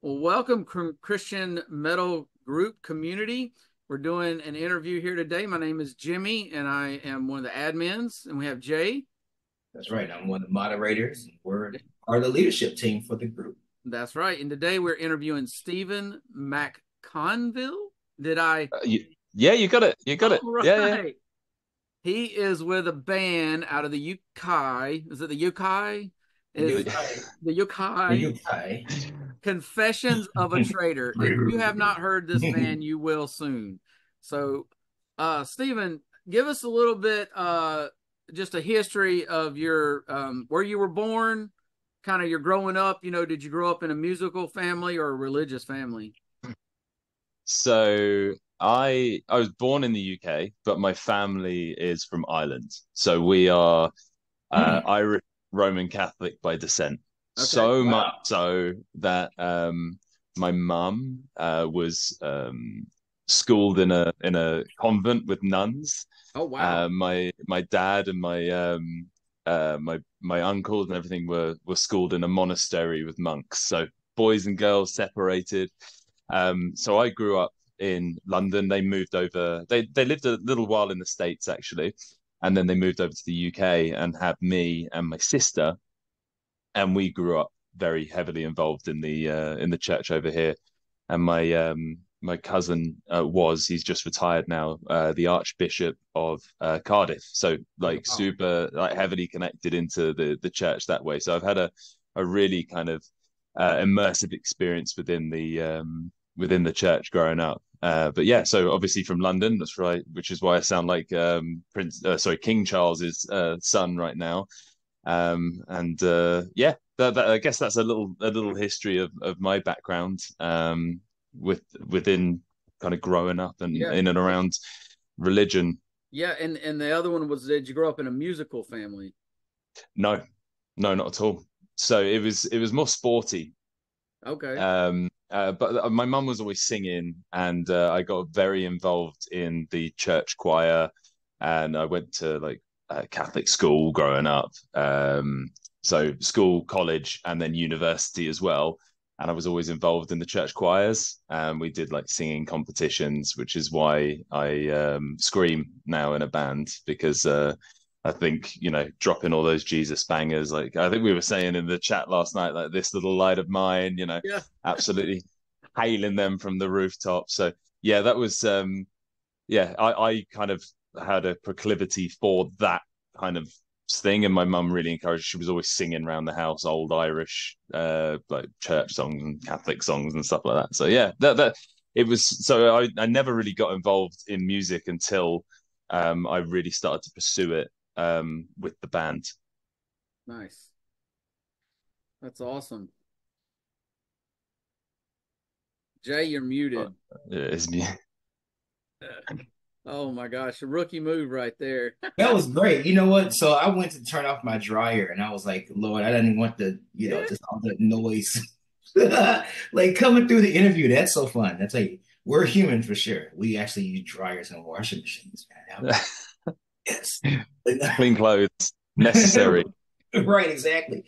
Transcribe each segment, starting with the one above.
Well, welcome, Christian Metal Group community. We're doing an interview here today. My name is Jimmy, and I am one of the admins, and we have Jay. That's right. I'm one of the moderators. We're part of the leadership team for the group. That's right. And today we're interviewing Stephen MacConville. Did I? Yeah, you got it. You got it. Right. Yeah. He is with a band out of the Yukai. Is it the Yukai? The Yukai. Confessions of a Traitor. If you have not heard this band, you will soon. So, Stephen, give us a little bit, just a history of your where you were born, kind of your growing up. Did you grow up in a musical family or a religious family? So I was born in the UK, but my family is from Ireland. So we are Irish Roman Catholic by descent. Okay. So much so that my mum was schooled in a convent with nuns. Oh wow! My dad and my uncles and everything were schooled in a monastery with monks. So boys and girls separated. So I grew up in London. They moved over. They lived a little while in the States actually, and then they moved over to the UK and had me and my sister, and we grew up very heavily involved in the church over here. And my cousin he's just retired now, the Archbishop of Cardiff. So like super like heavily connected into the church that way. So I've had a really kind of immersive experience within the church growing up. But yeah, so obviously from London, that's right, which is why I sound like King Charles's son right now. Yeah, I guess that's a little history of my background within kind of growing up and in and around religion. Yeah, and the other one was, did you grow up in a musical family? No, not at all. So it was more sporty. Okay. But my mum was always singing, and I got very involved in the church choir, and I went to like Catholic school growing up. So school, college, and then university as well. And I was always involved in the church choirs. We did like singing competitions, which is why I scream now in a band, because I think, dropping all those Jesus bangers, like I think we were saying in the chat last night, like This Little Light of Mine, absolutely hailing them from the rooftop. So yeah, that was I kind of had a proclivity for that kind of thing, and my mum really encouraged. She was always singing around the house old Irish like church songs and Catholic songs and stuff like that. So yeah, that it was. So I never really got involved in music until I really started to pursue it with the band. Nice. That's awesome. Jay, you're muted. It's me. Oh my gosh, a rookie move right there. That was great. You know what? So I went to turn off my dryer and I was like, Lord, I didn't want the, just all the noise like coming through the interview. That's so fun. I tell you, we're human for sure. We actually use dryers and washing machines, man. Yes. Clean clothes, necessary. Right, exactly.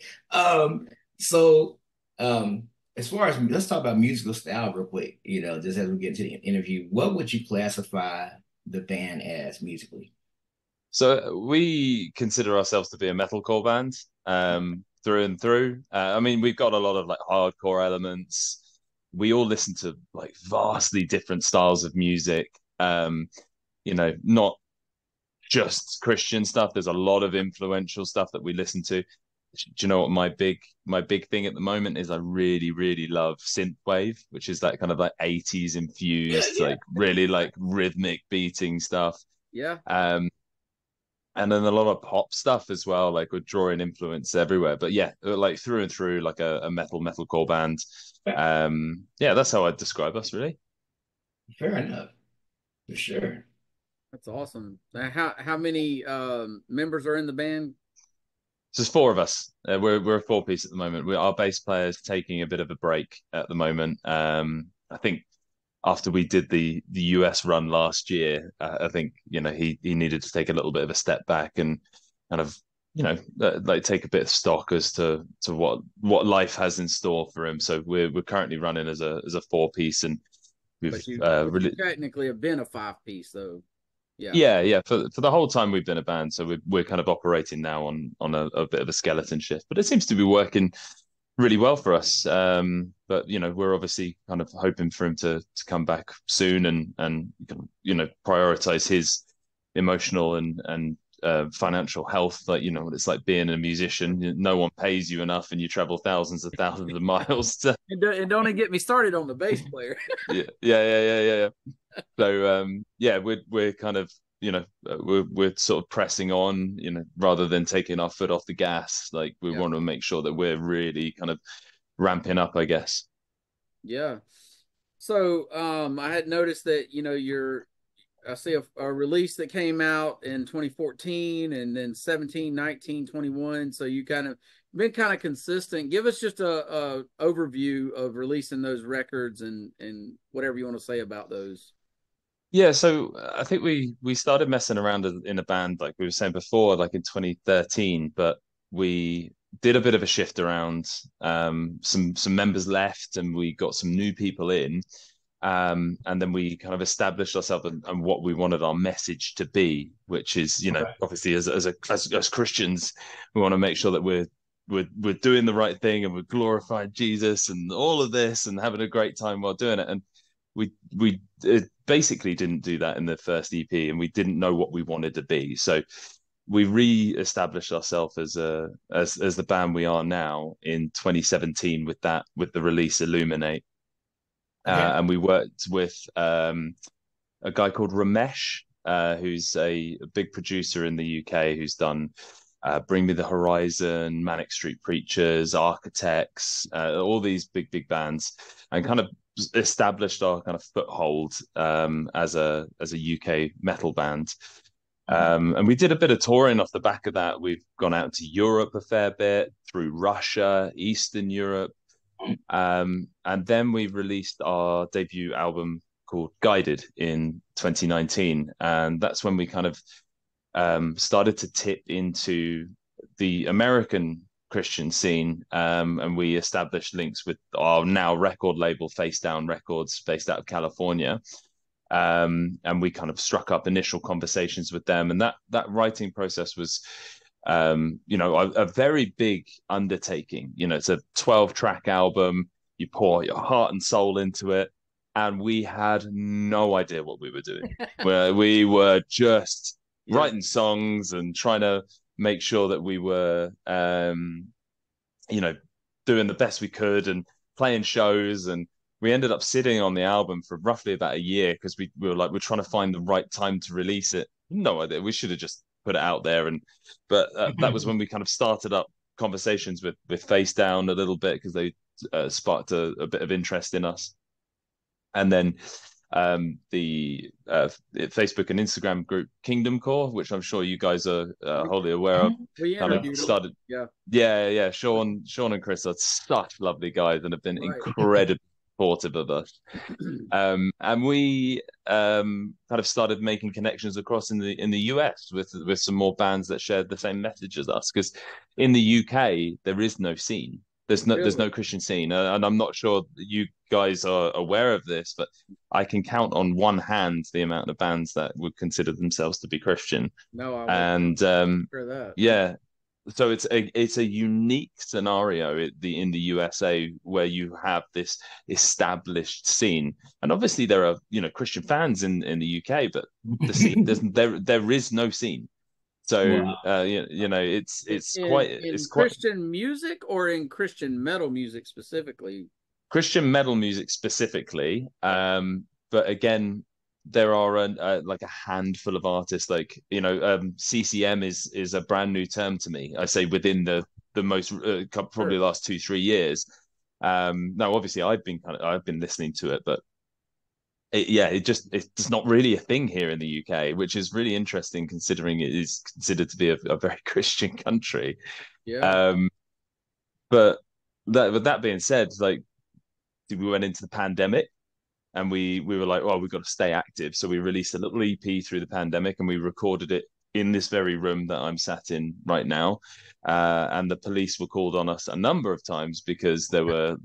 So as far as, let's talk about musical style real quick, just as we get to the interview, what would you classify the band as musically? So we consider ourselves to be a metalcore band, through and through. I mean, we've got a lot of like hardcore elements. We all listen to like vastly different styles of music. Not just Christian stuff. There's a lot of influential stuff that we listen to. Do you know what my big thing at the moment is? I really, really love synthwave, which is that kind of like 80s infused, like really like rhythmic beating stuff. Yeah. And then a lot of pop stuff as well. Like we're drawing influence everywhere. But yeah, like through and through, like a metalcore band. Yeah, that's how I'd describe us, really. Fair enough. For sure. That's awesome. How many members are in the band? there's four of us. We're a four piece at the moment. Our bass player is taking a bit of a break at the moment. I think after we did the US run last year, I think he needed to take a little bit of a step back and kind of like take a bit of stock as to what life has in store for him. So we're currently running as a four piece, and we've But you really. technically have been a five piece though. Yeah. Yeah. For the whole time we've been a band, so we're kind of operating now on a bit of a skeleton shift, but it seems to be working really well for us. But we're obviously kind of hoping for him to come back soon and prioritize his emotional and financial health. Like what it's like being a musician. No one pays you enough, and you travel thousands of miles to. And don't even get me started on the bass player. Yeah. So yeah, we're kind of we're sort of pressing on, rather than taking our foot off the gas. Like we Yeah. want to make sure that we're really kind of ramping up, I guess. Yeah. So I had noticed that I see a release that came out in 2014 and then 17, 19, 21. So you kind of been kind of consistent. Give us just a overview of releasing those records and whatever you want to say about those. Yeah, so I think we started messing around in a band, like we were saying before, like in 2013, but we did a bit of a shift around. Some members left, and we got some new people in. And then we kind of established ourselves and what we wanted our message to be, which is, obviously as Christians, we want to make sure that we're doing the right thing and we're glorifying Jesus and all of this and having a great time while doing it. And we basically didn't do that in the first EP, and we didn't know what we wanted to be. So we re-established ourselves as the band we are now in 2017 with the release Illuminate. Okay. And we worked with a guy called Ramesh, who's a big producer in the UK, who's done Bring Me the Horizon, Manic Street Preachers, Architects, all these big bands, and kind of established our kind of foothold as a UK metal band. And we did a bit of touring off the back of that. We've gone out to Europe a fair bit, through Russia, Eastern Europe. And then we released our debut album called Guided in 2019. And that's when we kind of started to tip into the American Christian scene. And we established links with our now record label, Face Down Records, based out of California. And we kind of struck up initial conversations with them. And that writing process was a very big undertaking. It's a 12-track album. You pour your heart and soul into it, and we had no idea what we were doing. We were just writing songs and trying to make sure that we were, doing the best we could and playing shows. And we ended up sitting on the album for roughly about a year because we were like, we're trying to find the right time to release it. No idea. We should have just put it out there. But that was when we kind of started up conversations with Face Down a little bit, because they sparked a bit of interest in us. And then the Facebook and Instagram group Kingdom Core, which I'm sure you guys are wholly aware of, kind of started. Yeah. Sean and Chris are such lovely guys and have been incredibly supportive of us. And we kind of started making connections across in the US with some more bands that shared the same message as us, because in the UK there is no scene. There's no Christian scene, and I'm not sure you guys are aware of this, but I can count on one hand the amount of bands that would consider themselves to be Christian. No, I and hear that. Yeah, so it's a unique scenario in the USA, where you have this established scene, and obviously there are Christian fans in the UK, but the scene there is no scene. So wow. It's quite Christian music, or in Christian metal music specifically. Christian metal music specifically, but again, there are like a handful of artists. Like CCM is a brand new term to me. I say within the most probably the last 2-3 years. Now, obviously, I've been listening to it, but it's not really a thing here in the UK, which is really interesting considering it is considered to be a very Christian country. Yeah. Um, but with that being said, like we went into the pandemic and we were like, well, we've got to stay active. So we released a little EP through the pandemic and we recorded it in this very room that I'm sat in right now. And the police were called on us a number of times because there were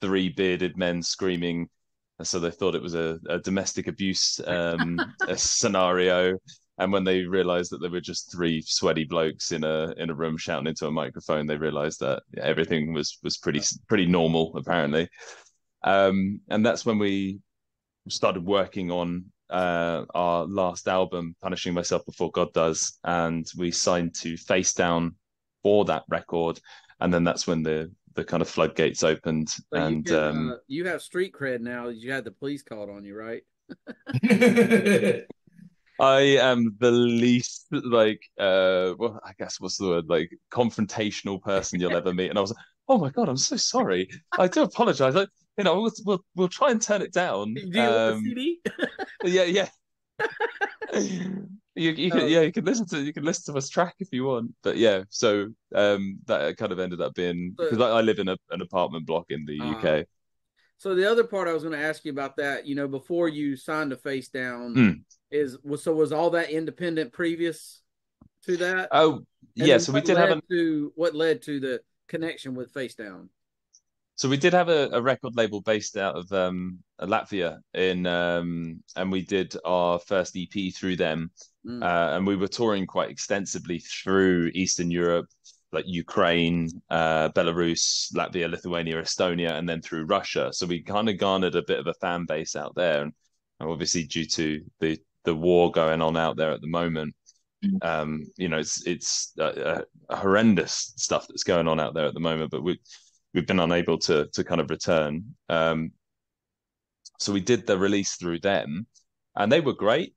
three bearded men screaming. So they thought it was a domestic abuse a scenario. And when they realized that there were just three sweaty blokes in a room shouting into a microphone, they realized that everything was pretty normal apparently. And that's when we started working on our last album, Punishing Myself Before God Does, and we signed to Face Down for that record. And then that's when the kind of floodgates opened. So And you have street cred now. You had the police called on you, right? I am the least like well, I guess what's the word, like confrontational person you'll ever meet. And I was like, oh my God, I'm so sorry. I do apologize. Like, we'll try and turn it down. Do you want a CD? Yeah, yeah. You can listen to us track if you want. But yeah, so that kind of ended up being because I live in an apartment block in the UK. So the other part I was going to ask you about that, before you signed to Face Down, was all that independent previous to that? Oh, yeah. So we did have what led to the connection with Face Down? So we did have a record label based out of Latvia and we did our first EP through them. And we were touring quite extensively through Eastern Europe, like Ukraine, Belarus, Latvia, Lithuania, Estonia, and then through Russia. So we kind of garnered a bit of a fan base out there. And obviously due to the war going on out there at the moment, it's horrendous stuff that's going on out there at the moment, but we've been unable to kind of return. So we did the release through them, and they were great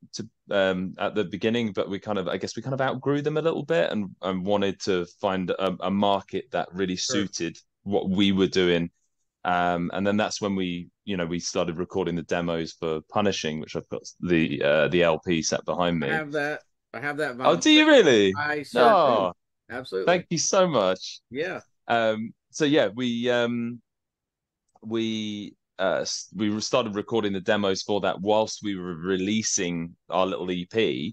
at the beginning, but we kind of outgrew them a little bit and wanted to find a market that really suited what we were doing. And then that's when we started recording the demos for Punishing, which I've got the LP set behind me. I have that vinyl. Oh, do you really? I sure do. Absolutely. Thank you so much. Yeah. So yeah, we started recording the demos for that whilst we were releasing our little EP,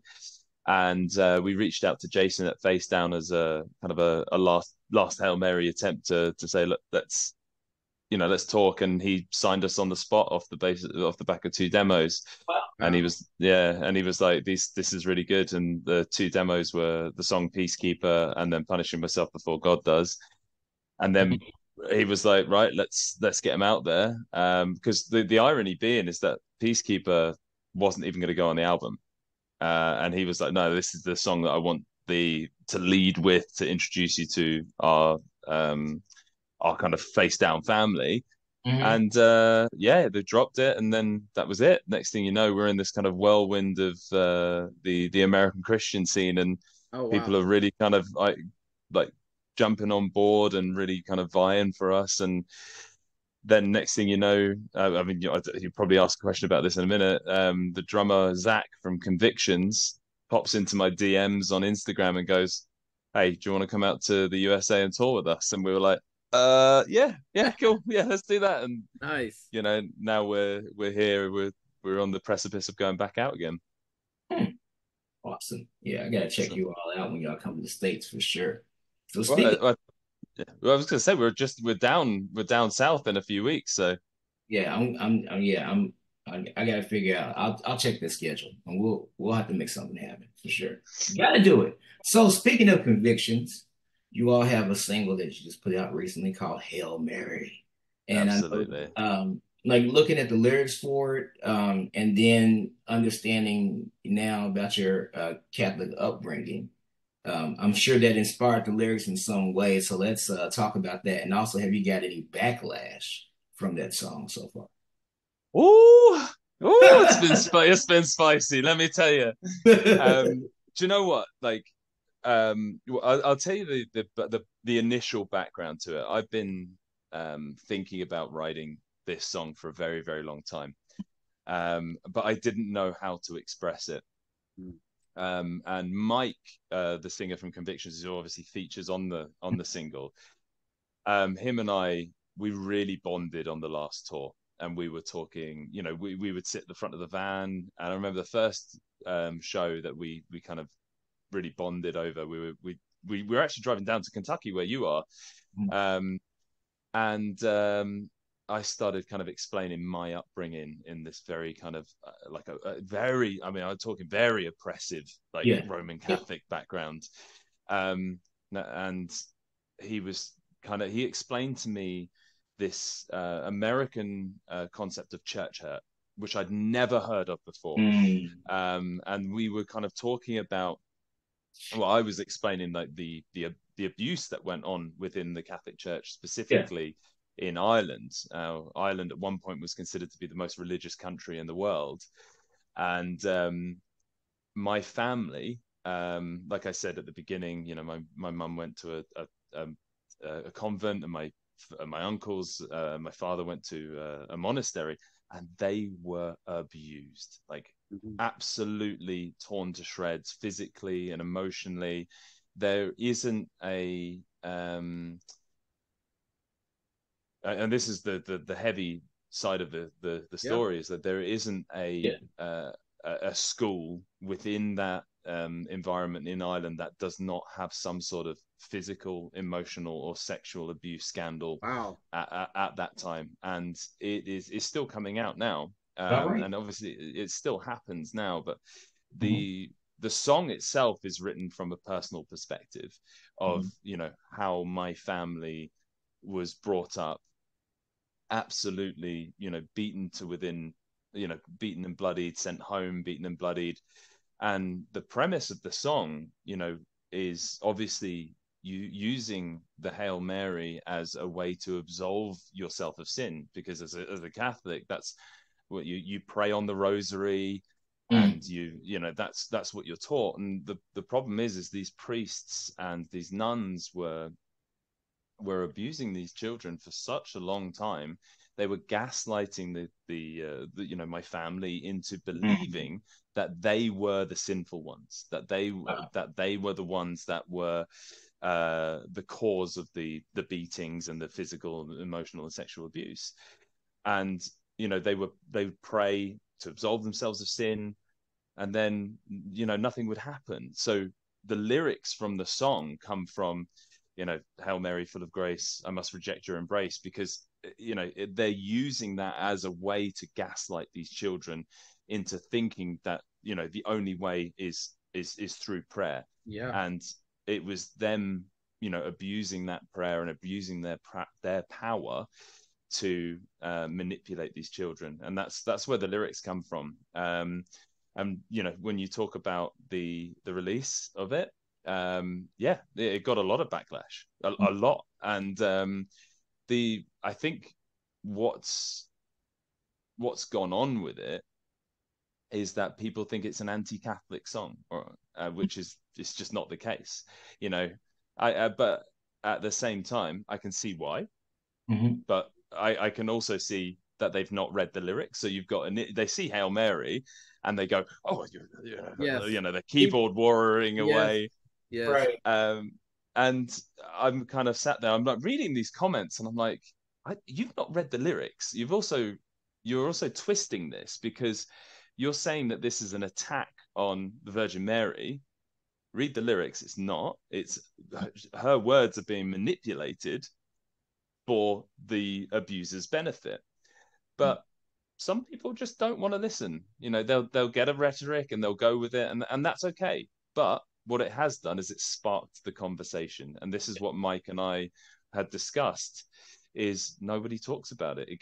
and we reached out to Jason at Face Down as a kind of a last Hail Mary attempt to say, look, let's talk, and he signed us on the spot off the back of two demos. Wow. And he was like, this is really good. And the two demos were the song Peacekeeper and then Punishing Myself Before God Does. And then he was like, right, let's get him out there. Because the irony being is that Peacekeeper wasn't even going to go on the album. And he was like, no, this is the song that I want to lead with, to introduce you to our kind of Face Down family. And they dropped it, and then that was it. Next thing you know, we're in this kind of whirlwind of the American Christian scene, and people are really kind of like jumping on board and really kind of vying for us. And then next thing you know, you probably ask a question about this in a minute. The drummer Zach from Convictions pops into my DMs on Instagram and goes, "Hey, do you want to come out to the USA and tour with us?" And we were like, yeah, cool, yeah, let's do that. And nice. Now we're here. We're on the precipice of going back out again. Awesome. Yeah, I gotta check you all out when y'all come to the States for sure. So I was gonna say we're down south in a few weeks. So yeah, I gotta figure out. I'll check the schedule, and we'll have to make something happen for sure. You gotta do it. So speaking of Convictions, you all have a single that you just put out recently called Hail Mary. And absolutely. I know, like looking at the lyrics for it, and then understanding now about your Catholic upbringing, I'm sure that inspired the lyrics in some way. So let's talk about that. And also, have you got any backlash from that song so far? Oh, it's been spicy. Let me tell you. Do you know what? Like, I'll tell you the initial background to it. I've been thinking about writing this song for a very, very long time. but I didn't know how to express it. And Mike, the singer from Convictions, who obviously features on the single, him and I, we really bonded on the last tour, and we were talking. We would sit at the front of the van, and I remember the first show that we kind of really bonded over. We were actually driving down to Kentucky, where you are, and I started kind of explaining my upbringing in this very kind of like a very, I mean, I'm talking very oppressive, like Yeah. Roman Catholic background. And he explained to me this American concept of church hurt, which I'd never heard of before. And we were kind of talking about, well, I was explaining like the abuse that went on within the Catholic Church, specifically in Ireland. Ireland at one point was considered to be the most religious country in the world, and my family, like I said at the beginning, my mum went to a convent, and my uncles, my father went to a monastery, and they were abused, like absolutely torn to shreds, physically and emotionally. There isn't and this is the heavy side of the story, is that there isn't a school within that environment in Ireland that does not have some sort of physical, emotional, or sexual abuse scandal at that time, and it's still coming out now. And obviously it still happens now, but the song itself is written from a personal perspective of how my family was brought up, absolutely beaten to within, beaten and bloodied, sent home beaten and bloodied. And the premise of the song is obviously you using the Hail Mary as a way to absolve yourself of sin, because as a Catholic, that's what you pray on the rosary, and that's what you're taught. And the problem is these priests and these nuns were abusing these children for such a long time. They were gaslighting the my family into believing that they were the sinful ones, that they were the ones that were the cause of the beatings and the physical, emotional, and sexual abuse. And they would pray to absolve themselves of sin, and then nothing would happen. So the lyrics from the song come from, Hail Mary, full of grace, I must reject your embrace, because they're using that as a way to gaslight these children into thinking that the only way is through prayer. And it was them abusing that prayer and abusing their power to manipulate these children. And that's where the lyrics come from. And when you talk about the release of it, it got a lot of backlash, a lot. And I think what's gone on with it is that people think it's an anti-Catholic song, or which is, it's just not the case. But at the same time, I can see why. But I can also see that they've not read the lyrics. So you've got they see Hail Mary and they go, oh, the keyboard warring away. Yes. Right. And I'm kind of sat there, I'm like reading these comments, and I'm like, you've not read the lyrics. You're also twisting this, because you're saying that this is an attack on the Virgin Mary. Read the lyrics. It's not. It's her words are being manipulated for the abuser's benefit. But some people just don't want to listen. They'll get a rhetoric and they'll go with it, and that's okay. But what it has done is it sparked the conversation, and this is what Mike and I had discussed, is nobody talks about it. It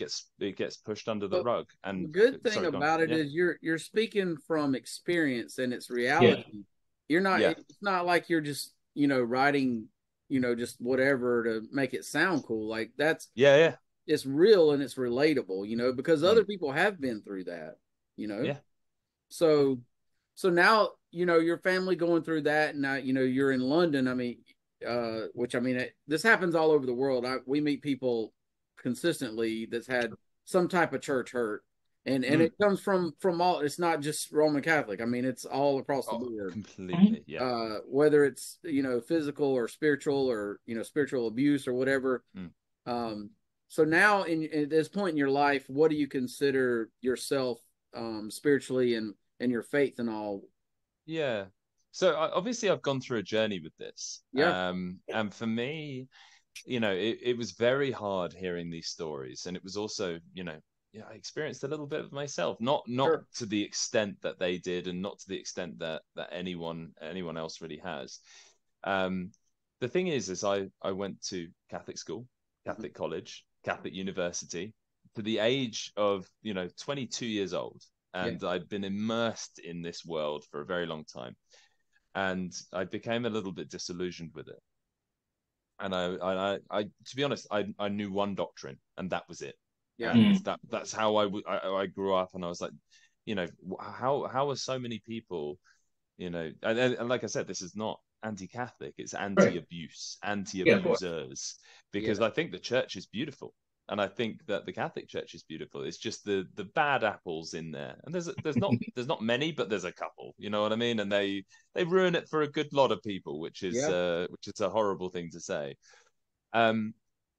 gets pushed under the rug. And the good thing about it is you're speaking from experience, and it's reality. You're not it's not like you're just writing just whatever to make it sound cool. Like that's it's real and it's relatable, because other people have been through that. So now your family going through that, and now you're in London. I mean, which this happens all over the world. We meet people consistently that's had some type of church hurt, And Mm. it comes from all. It's not just Roman Catholic. I mean, it's all across the Oh, board. completely. Yeah. Whether it's physical or spiritual, or spiritual abuse or whatever. Mm. Um, so now, at this point in your life, what do you consider yourself spiritually, and your faith and all? Yeah. So obviously I've gone through a journey with this. Yeah, And for me, it was very hard hearing these stories. And it was also, yeah, I experienced a little bit of myself, not sure. to the extent that they did, and not to the extent that anyone else really has. Um, the thing is I went to Catholic school, Mhm. Catholic college, Catholic university, to the age of 22 years old, Yeah, and I'd been immersed in this world for a very long time, and I became a little bit disillusioned with it. And I to be honest, I knew one doctrine, and that was it. yeah, And that's how I grew up, and I was like, how are so many people, and like I said, this is not anti-Catholic, it's Right. anti-abuse, Yeah, of course. anti-abusers, because yeah, I think the church is beautiful. And I think that the Catholic Church is beautiful. It's just the bad apples in there, and there's not many, but there's a couple. You know what I mean? And they ruin it for a good lot of people, yeah. which is a horrible thing to say. Um,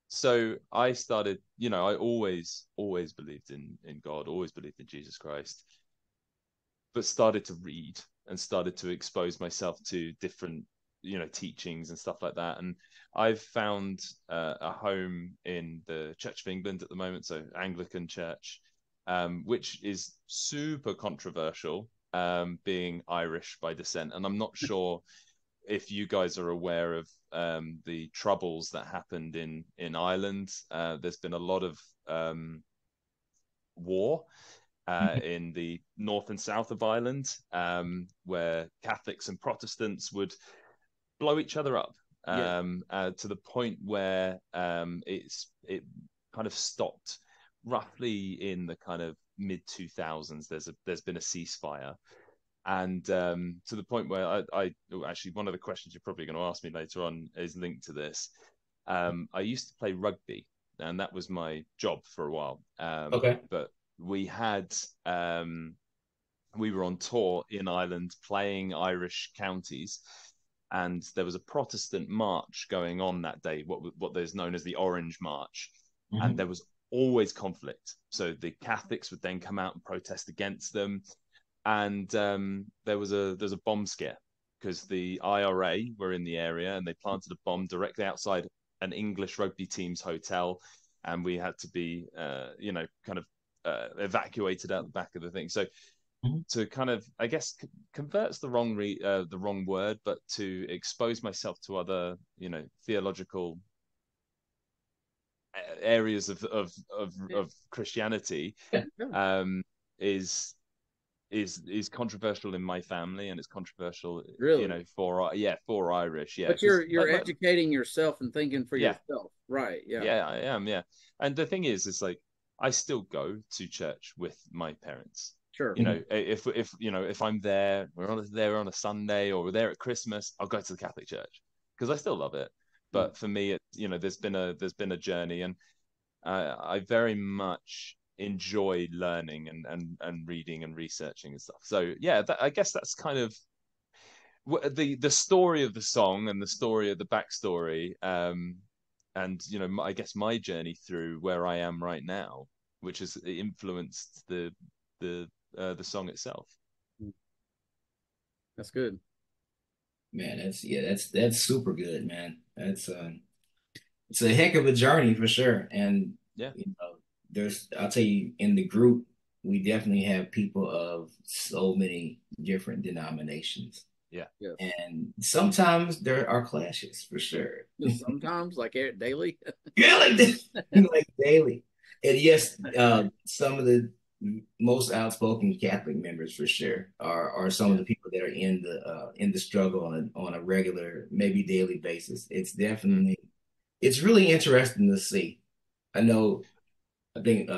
so I started, I always believed in God, always believed in Jesus Christ, but started to read and started to expose myself to different, teachings and stuff like that. And I've found a home in the Church of England at the moment, so Anglican Church, which is super controversial, being Irish by descent. And I'm not sure if you guys are aware of the troubles that happened in Ireland. There's been a lot of war in the north and south of Ireland, where Catholics and Protestants would blow each other up, Yeah, to the point where it kind of stopped roughly in the kind of mid 2000s. There's been a ceasefire, and to the point where actually, one of the questions you're probably going to ask me later on is linked to this. I used to play rugby, and that was my job for a while. Okay. But we had we were on tour in Ireland playing Irish counties, and there was a Protestant march going on that day, what is known as the Orange March, and Hmm. there was always conflict. So the Catholics would then come out and protest against them, and there's a bomb scare because the IRA were in the area, and they planted a bomb directly outside an English rugby team's hotel, and we had to be kind of evacuated out the back of the thing. So Hmm. to kind of, I guess, converts the wrong word, but to expose myself to other theological areas yeah. of Christianity, Yeah. um, is is controversial in my family, and it's controversial, Really. for Irish, yeah, But because you're educating yourself and thinking for yeah, yourself, right? Yeah, yeah, I am, yeah. And the thing is, it's like I still go to church with my parents. sure. If I'm there, there on a Sunday, or we're there at Christmas, I'll go to the Catholic Church because I still love it. Mm. But for me, there's been a journey, and I very much enjoy learning and reading and researching and stuff. So yeah, I guess that's kind of the story of the song and the story of the backstory, and I guess my journey through where I am right now, which has influenced the song itself. Mm. That's good. Man, that's super good, man. That's it's a heck of a journey for sure. And Yeah, I'll tell you, in the group, we definitely have people of so many different denominations. yeah, Yes. And sometimes there are clashes for sure. Sometimes, like daily. Yeah, like daily. And yes, some of the most outspoken Catholic members for sure are some of yeah. the people that are in the struggle on a regular, maybe daily basis. Mm. It's really interesting to see. I know, I think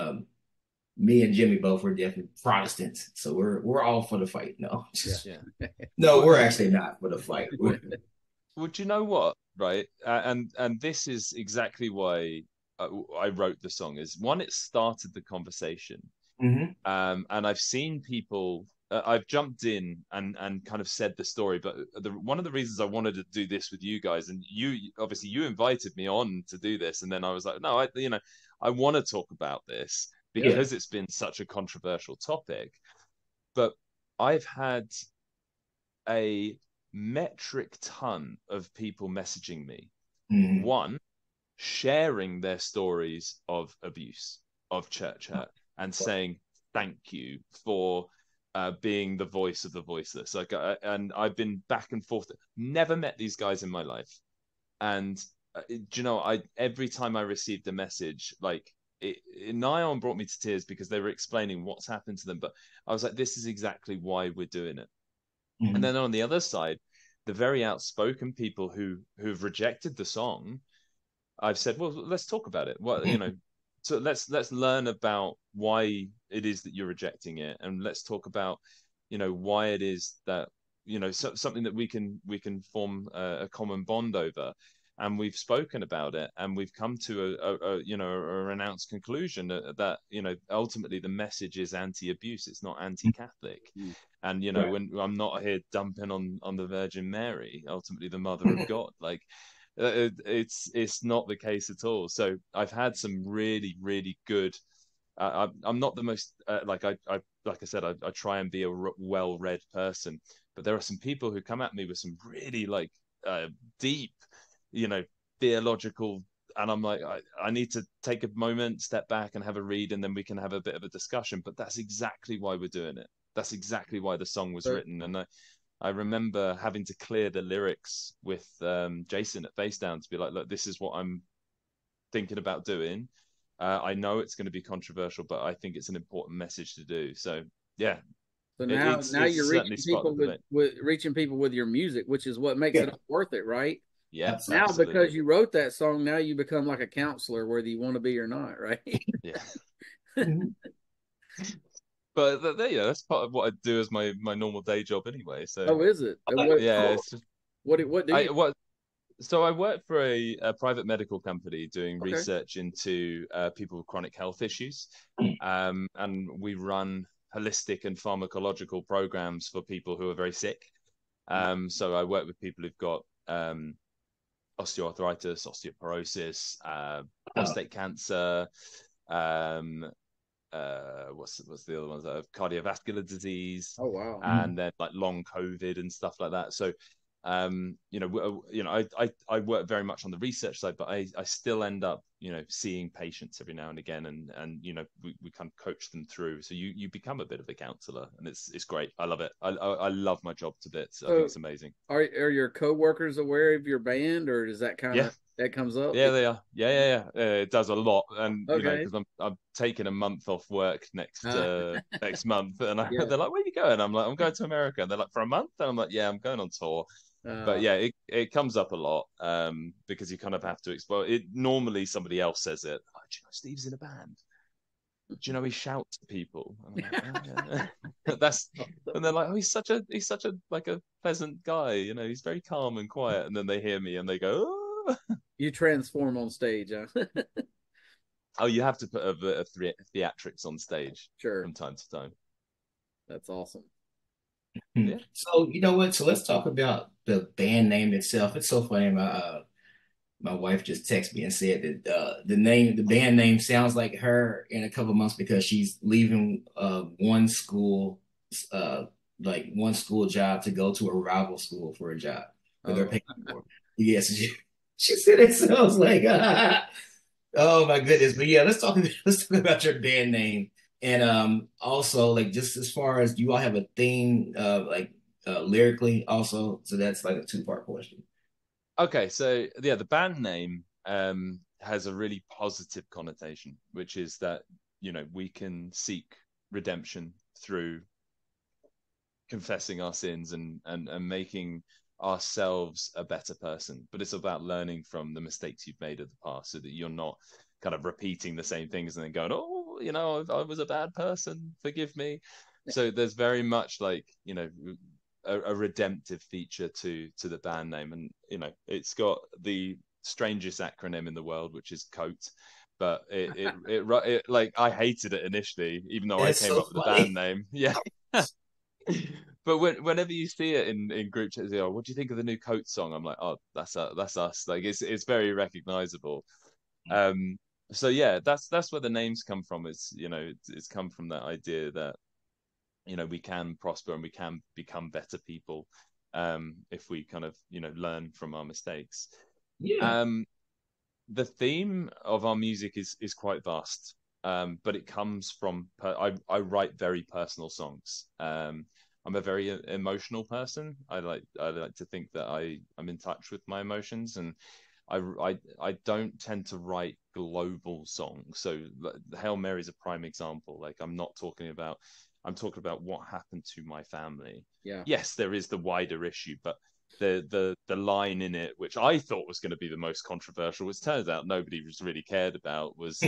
me and Jimmy both were definitely Protestants, so we're all for the fight. No, Yeah. Yeah. no, Well, we're actually not for the fight. would you know what? Right, and this is exactly why I wrote the song. Is one, it started the conversation, And I've seen people. I've jumped in and kind of said the story, but one of the reasons I wanted to do this with you guys, and you obviously you invited me on to do this, and then I was like, no, I want to talk about this Yeah. because it's been such a controversial topic. But I've had a metric ton of people messaging me. One, sharing their stories of abuse, of church hurt, and saying thank you for being the voice of the voiceless. Like, and I've been back and forth. Never met these guys in my life, and you know, I every time I received a message, like nigh on brought me to tears because they were explaining what's happened to them. But I was like, this is exactly why we're doing it. And then on the other side, the very outspoken people who've rejected the song, I've said, well, let's talk about it. What so let's learn about why it is that you're rejecting it, and let's talk about why it is that something that we can form a common bond over. And we've spoken about it, and we've come to a renounced conclusion that ultimately the message is anti-abuse. It's not anti-Catholic. And when I'm not here dumping on the Virgin Mary, ultimately the Mother of God, like it's not the case at all. So I've had some really, really good. I'm not the most like I said, I try and be a well-read person, but there are some people who come at me with some really deep, theological, and I'm like, I need to take a moment, step back, and have a read, and then we can have a bit of a discussion. But that's exactly why we're doing it. That's exactly why the song was written, and I remember having to clear the lyrics with Jason at Facedown to be like, look, this is what I'm thinking about doing. I know it's going to be controversial, but I think it's an important message to do. So yeah. So now you're reaching people with reaching people with your music, which is what makes it worth it, right? Yeah. Now, absolutely. because you wrote that song, now you become like a counselor, whether you want to be or not, right? Yeah. But that's part of what I do as my normal day job anyway. So is it? yeah, it's just, what do you? So I work for a private medical company doing research into people with chronic health issues, and we run holistic and pharmacological programs for people who are very sick. So I work with people who've got osteoarthritis, osteoporosis, prostate cancer, what's the other ones? Cardiovascular disease. Oh wow! And then like long COVID and stuff like that. So I work very much on the research side, but I still end up seeing patients every now and again, and we kind of coach them through. So you become a bit of a counselor, and it's great. I love it. I love my job to bits. So I think it's amazing. Are your coworkers aware of your band, or does that kind of that comes up? Yeah, they are. Yeah. It does a lot, and because I'm taking a month off work next month, and they're like, "Where are you going?" I'm like, "I'm going to America." And they're like, "For a month?" And I'm like, "Yeah, I'm going on tour." But yeah, it comes up a lot because you kind of have to explore it. Normally, somebody else says it. Oh, do you know Steve's in a band? Do you know he shouts at people? And I'm like, oh, yeah. And they're like, oh, he's such a like a pleasant guy. He's very calm and quiet. And then they hear me and they go, oh. You transform on stage, huh? Oh, you have to put a bit of theatrics on stage from time to time. That's awesome. Yeah. So you know what? So let's talk about the band name itself. It's so funny. My wife just texted me and said that the band name sounds like her in a couple months because she's leaving one school job to go to a rival school for a job that they're paying for. Yes, she said it sounds like oh my goodness. But yeah, let's talk about your band name. And also like just as far as do you all have a theme lyrically also? So that's like a two-part question. Okay, so yeah, the band name has a really positive connotation, which is that we can seek redemption through confessing our sins and making ourselves a better person. But it's about learning from the mistakes you've made of the past, so that you're not kind of repeating the same things and then going, oh, I was a bad person, forgive me. So there's very much like a redemptive feature to the band name, and it's got the strangest acronym in the world, which is COAT, but it like I hated it initially, even though I That's came so up with the band funny. name. Yeah. But whenever you see it in group chats, oh, what do you think of the new Coat song? I'm like, oh, that's us. Like it's very recognizable. Um, so yeah, that's where the names come from. It's come from that idea that we can prosper and we can become better people, if we kind of learn from our mistakes. Yeah. Um, the theme of our music is quite vast, but it comes from I write very personal songs. I'm a very emotional person. I like to think that I'm in touch with my emotions, and I don't tend to write global songs. So Hail Mary is a prime example. Like I'm talking about what happened to my family. Yeah. Yes, there is the wider issue, but the line in it, which I thought was going to be the most controversial, which turns out nobody was really cared about, was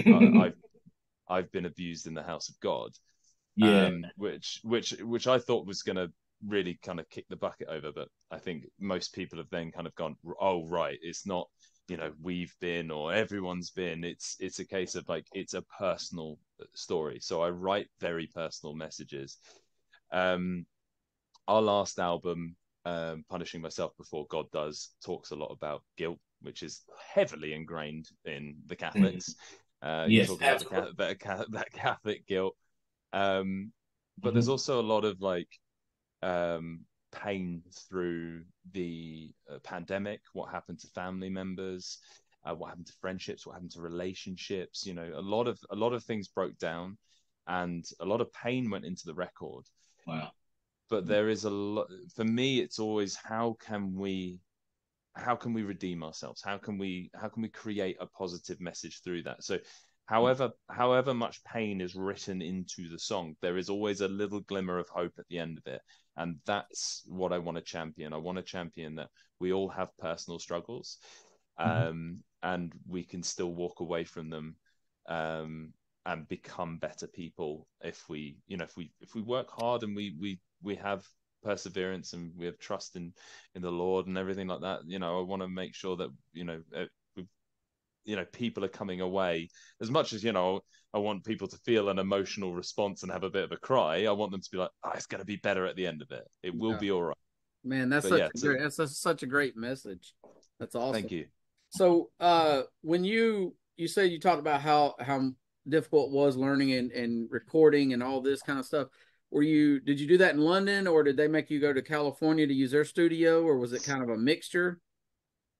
I've been abused in the house of God, Yeah. which I thought was going to really kind of kick the bucket over, but I think most people have then kind of gone, oh right, it's not we've been or everyone's been. It's a case of like it's a personal story. So I write very personal messages. Um, our last album, Punishing Myself Before God Does, talks a lot about guilt, which is heavily ingrained in the Catholics. You Yes, talk about absolutely. that Catholic guilt, but there's Hmm. also a lot of like pain through the pandemic. What happened to family members? What happened to friendships? What happened to relationships? A lot of things broke down, and a lot of pain went into the record. Wow. But there is a lot. For me, it's always how can we redeem ourselves? How can we create a positive message through that? So however much pain is written into the song, there is always a little glimmer of hope at the end of it. And that's what I want to champion. I want to champion that we all have personal struggles, Mhm. and we can still walk away from them, and become better people if we work hard, and we have perseverance, and we have trust in the Lord and everything like that. I want to make sure that people are coming away, as much as I want people to feel an emotional response and have a bit of a cry. I want them to be like, oh, it's going to be better at the end of it. It will Yeah. be all right. Man, that's But such yeah, a great that's such a great message. That's awesome. thank you. So, when you said you talked about how difficult it was learning and recording and all this kind of stuff, did you do that in London, or did they make you go to California to use their studio, or was it kind of a mixture?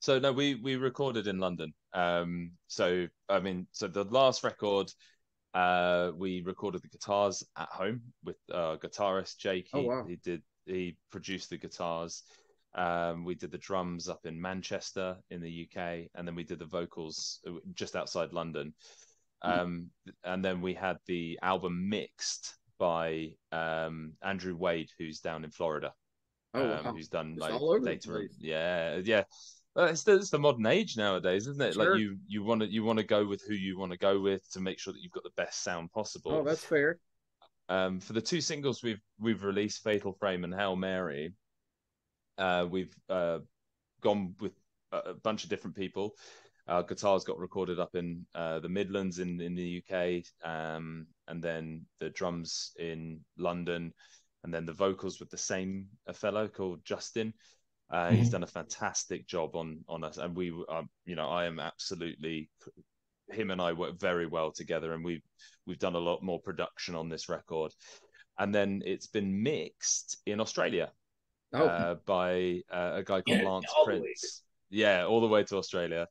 So no, we recorded in London. So I mean, so the last record, we recorded the guitars at home with guitarist Jake. Oh He wow. he did he produced the guitars. We did the drums up in Manchester in the UK, and then we did the vocals just outside London. Um, and then we had the album mixed by Andrew Wade, who's down in Florida, Oh wow. who's done It's like all over the data. place. Yeah, yeah. It's the modern age nowadays, isn't it? Like Sure. you want to go with who you want to go with to make sure that you've got the best sound Oh, possible. that's fair. For the two singles we've released, Fatal Frame and Hail Mary, we've gone with a bunch of different people. Guitars got recorded up in the Midlands in the UK, and then the drums in London, and then the vocals with the same fellow called Justin. He's Mhm. done a fantastic job on us, and I am absolutely, him and I work very well together, and we've done a lot more production on this record, and then it's been mixed in Australia, Oh, by a guy called Yeah, Lance all the way. Prince. Yeah, all the way to Australia.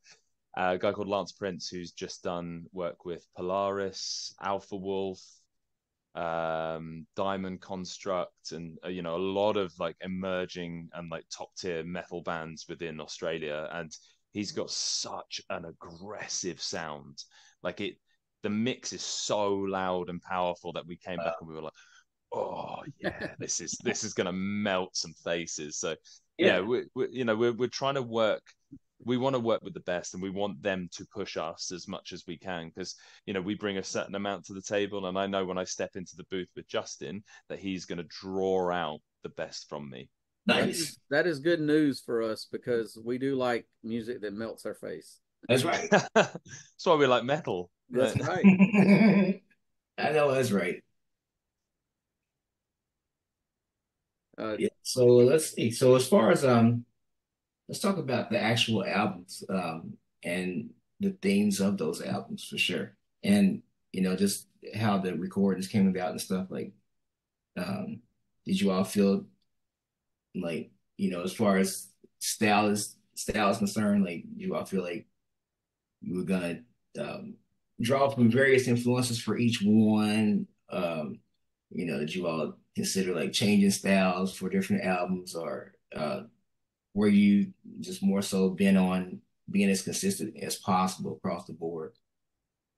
A guy called Lance Prince, who's just done work with Polaris, Alpha Wolf, Diamond Construct, and a lot of like emerging and like top tier metal bands within Australia. And he's got such an aggressive sound. Like the mix is so loud and powerful that we came back and we were like, oh yeah, this is gonna melt some faces. So yeah, Yeah, we're trying to work. We want to work with the best, and we want them to push us as much as we can, because we bring a certain amount to the table, and I know when I step into the booth with Justin that he's going to draw out the best from me. nice. that is good news for us because we do like music that melts our face. That's right. That's why we like metal. That's Right. right. I know that's right. Uh, Yeah. So let's see. So as far as let's talk about the actual albums and the themes of those albums for sure. And just how the recordings came about and stuff like um did you all feel like, as far as style is concerned, like you all feel like you were gonna um draw from various influences for each one? Did you all consider like changing styles for different albums, or were you just more so bent on being as consistent as possible across the board?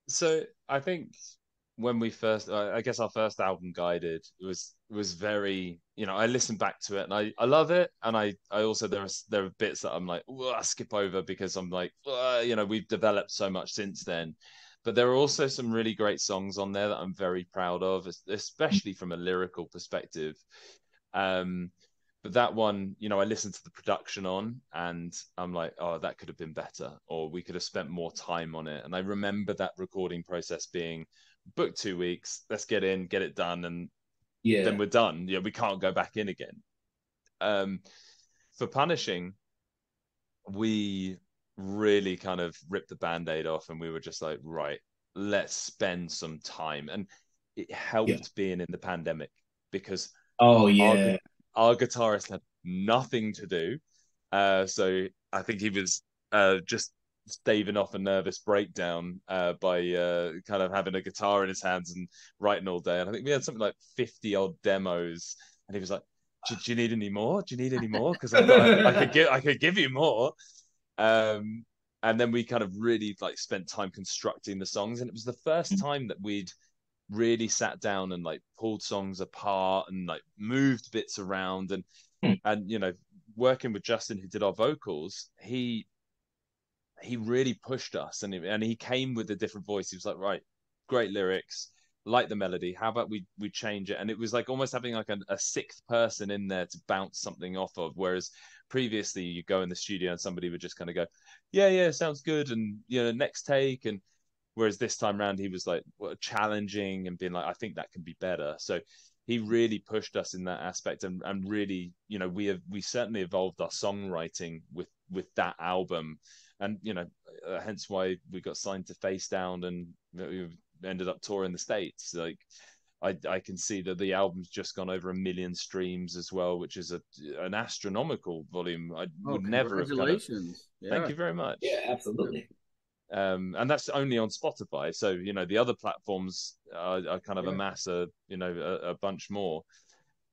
So I think when we first, I guess our first album, Guided, was very, I listened back to it and I love it, and I also there are bits that I'm like, I skip over because I'm like, we've developed so much since then. But there are also some really great songs on there that I'm very proud of, especially from a lyrical perspective. Um, but that one, I listened to the production on and I'm like, oh, that could have been better, or we could have spent more time on it. And I remember that recording process being book 2 weeks, let's get in, get it done, and then Yeah. we're done. Yeah, we can't go back in again. Um, for Punishing, we really kind of ripped the band-aid off and we were just like, right, let's spend some time. And it Yeah. helped being in the pandemic because Oh our yeah. our guitarist had nothing to do. So I think he was just staving off a nervous breakdown by kind of having a guitar in his hands and writing all day. And I think we had something like 50 odd demos, and he was like, "Do you need any more? Do you need any more? Because I could give you more." Um, and then we kind of really like spent time constructing the songs, and it was the first time that we'd really sat down and like pulled songs apart and like moved bits around, and working with Justin, who did our vocals, he really pushed us, and he came with a different voice. He was like, right, great lyrics, like the melody, how about we change it? And it was like almost having like a sixth person in there to bounce something off of, whereas previously you go in the studio and somebody would just kind of go, yeah, sounds good, and next take. And whereas this time around, he was like challenging and being like, I think that can be better. So he really pushed us in that aspect, and really, we certainly evolved our songwriting with that album, and hence why we got signed to Face Down, and we ended up touring the States. Like I can see that the album's just gone over 1 million streams as well, which is an astronomical volume. I oh, would never have kind of. congratulations. Thank Yeah. you very Yeah, much. absolutely. And that's only on Spotify. So the other platforms are kind of Yeah. amass a bunch more.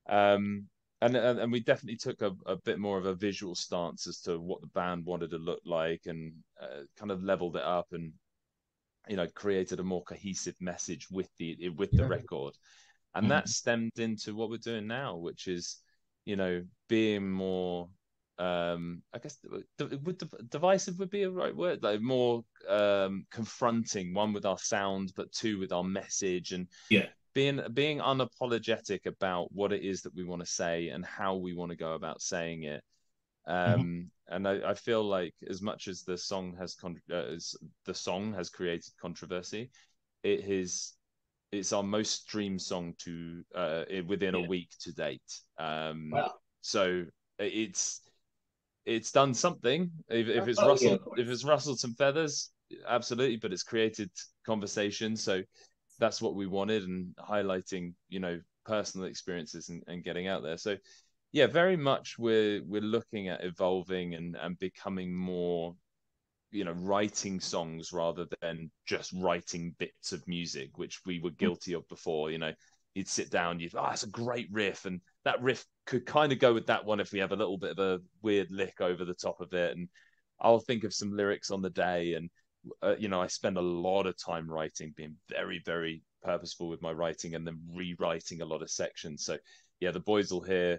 Um, and we definitely took a bit more of a visual stance as to what the band wanted to look like, and kind of leveled it up, and created a more cohesive message with the Yeah. record. And that Mhm. stemmed into what we're doing now, which is being more I guess divisive would be a right word, like more confronting, one with our sound but two with our message, and Yeah. being unapologetic about what it is that we want to say and how we want to go about saying it. Mhm. And I feel like as much as the song has created controversy, it is it's our most streamed song to within a Yeah. week to date. Wow. So it's done something. If it's Oh yeah, rustled of if course. it's rustled some feathers, absolutely. But it's created conversation. So that's what we wanted, and highlighting personal experiences, and getting out there. So yeah, very much we're looking at evolving and becoming more writing songs rather than just writing bits of music, which we were guilty of before. You'd sit down, it's a great riff, and that riff could kind of go with that one if we have a little bit of a weird lick over the top of it. And I'll think of some lyrics on the day, and I spend a lot of time writing, being very, very purposeful with my writing, and then rewriting a lot of sections. So yeah, the boys will hear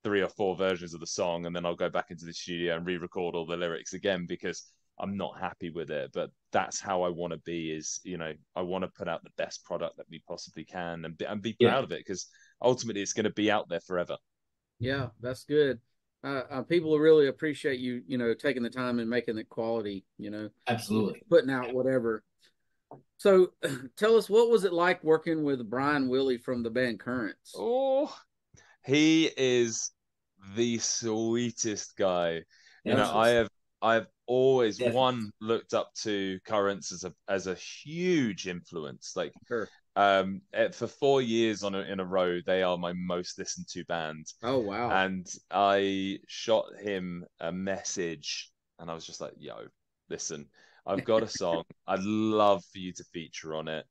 3 or 4 versions of the song, and then I'll go back into the studio and re-record all the lyrics again because I'm not happy with it. But that's how I want to be. Is I want to put out the best product that we possibly can, and be Yeah. proud of it, because ultimately it's going to be out there forever. Yeah, that's good. People really appreciate you, taking the time and making it quality, Absolutely. putting out whatever. So tell us, what was it like working with Brian Willie from the band Currents? Oh, he is the sweetest guy. You know, That's what's I've always definitely. looked up to Currents as a huge influence. Like Sure. for 4 years in a row, they are my most listened to band. Oh wow. And I shot him a message, and I was just like, "Yo, listen, I've got a song. I'd love for you to feature on it.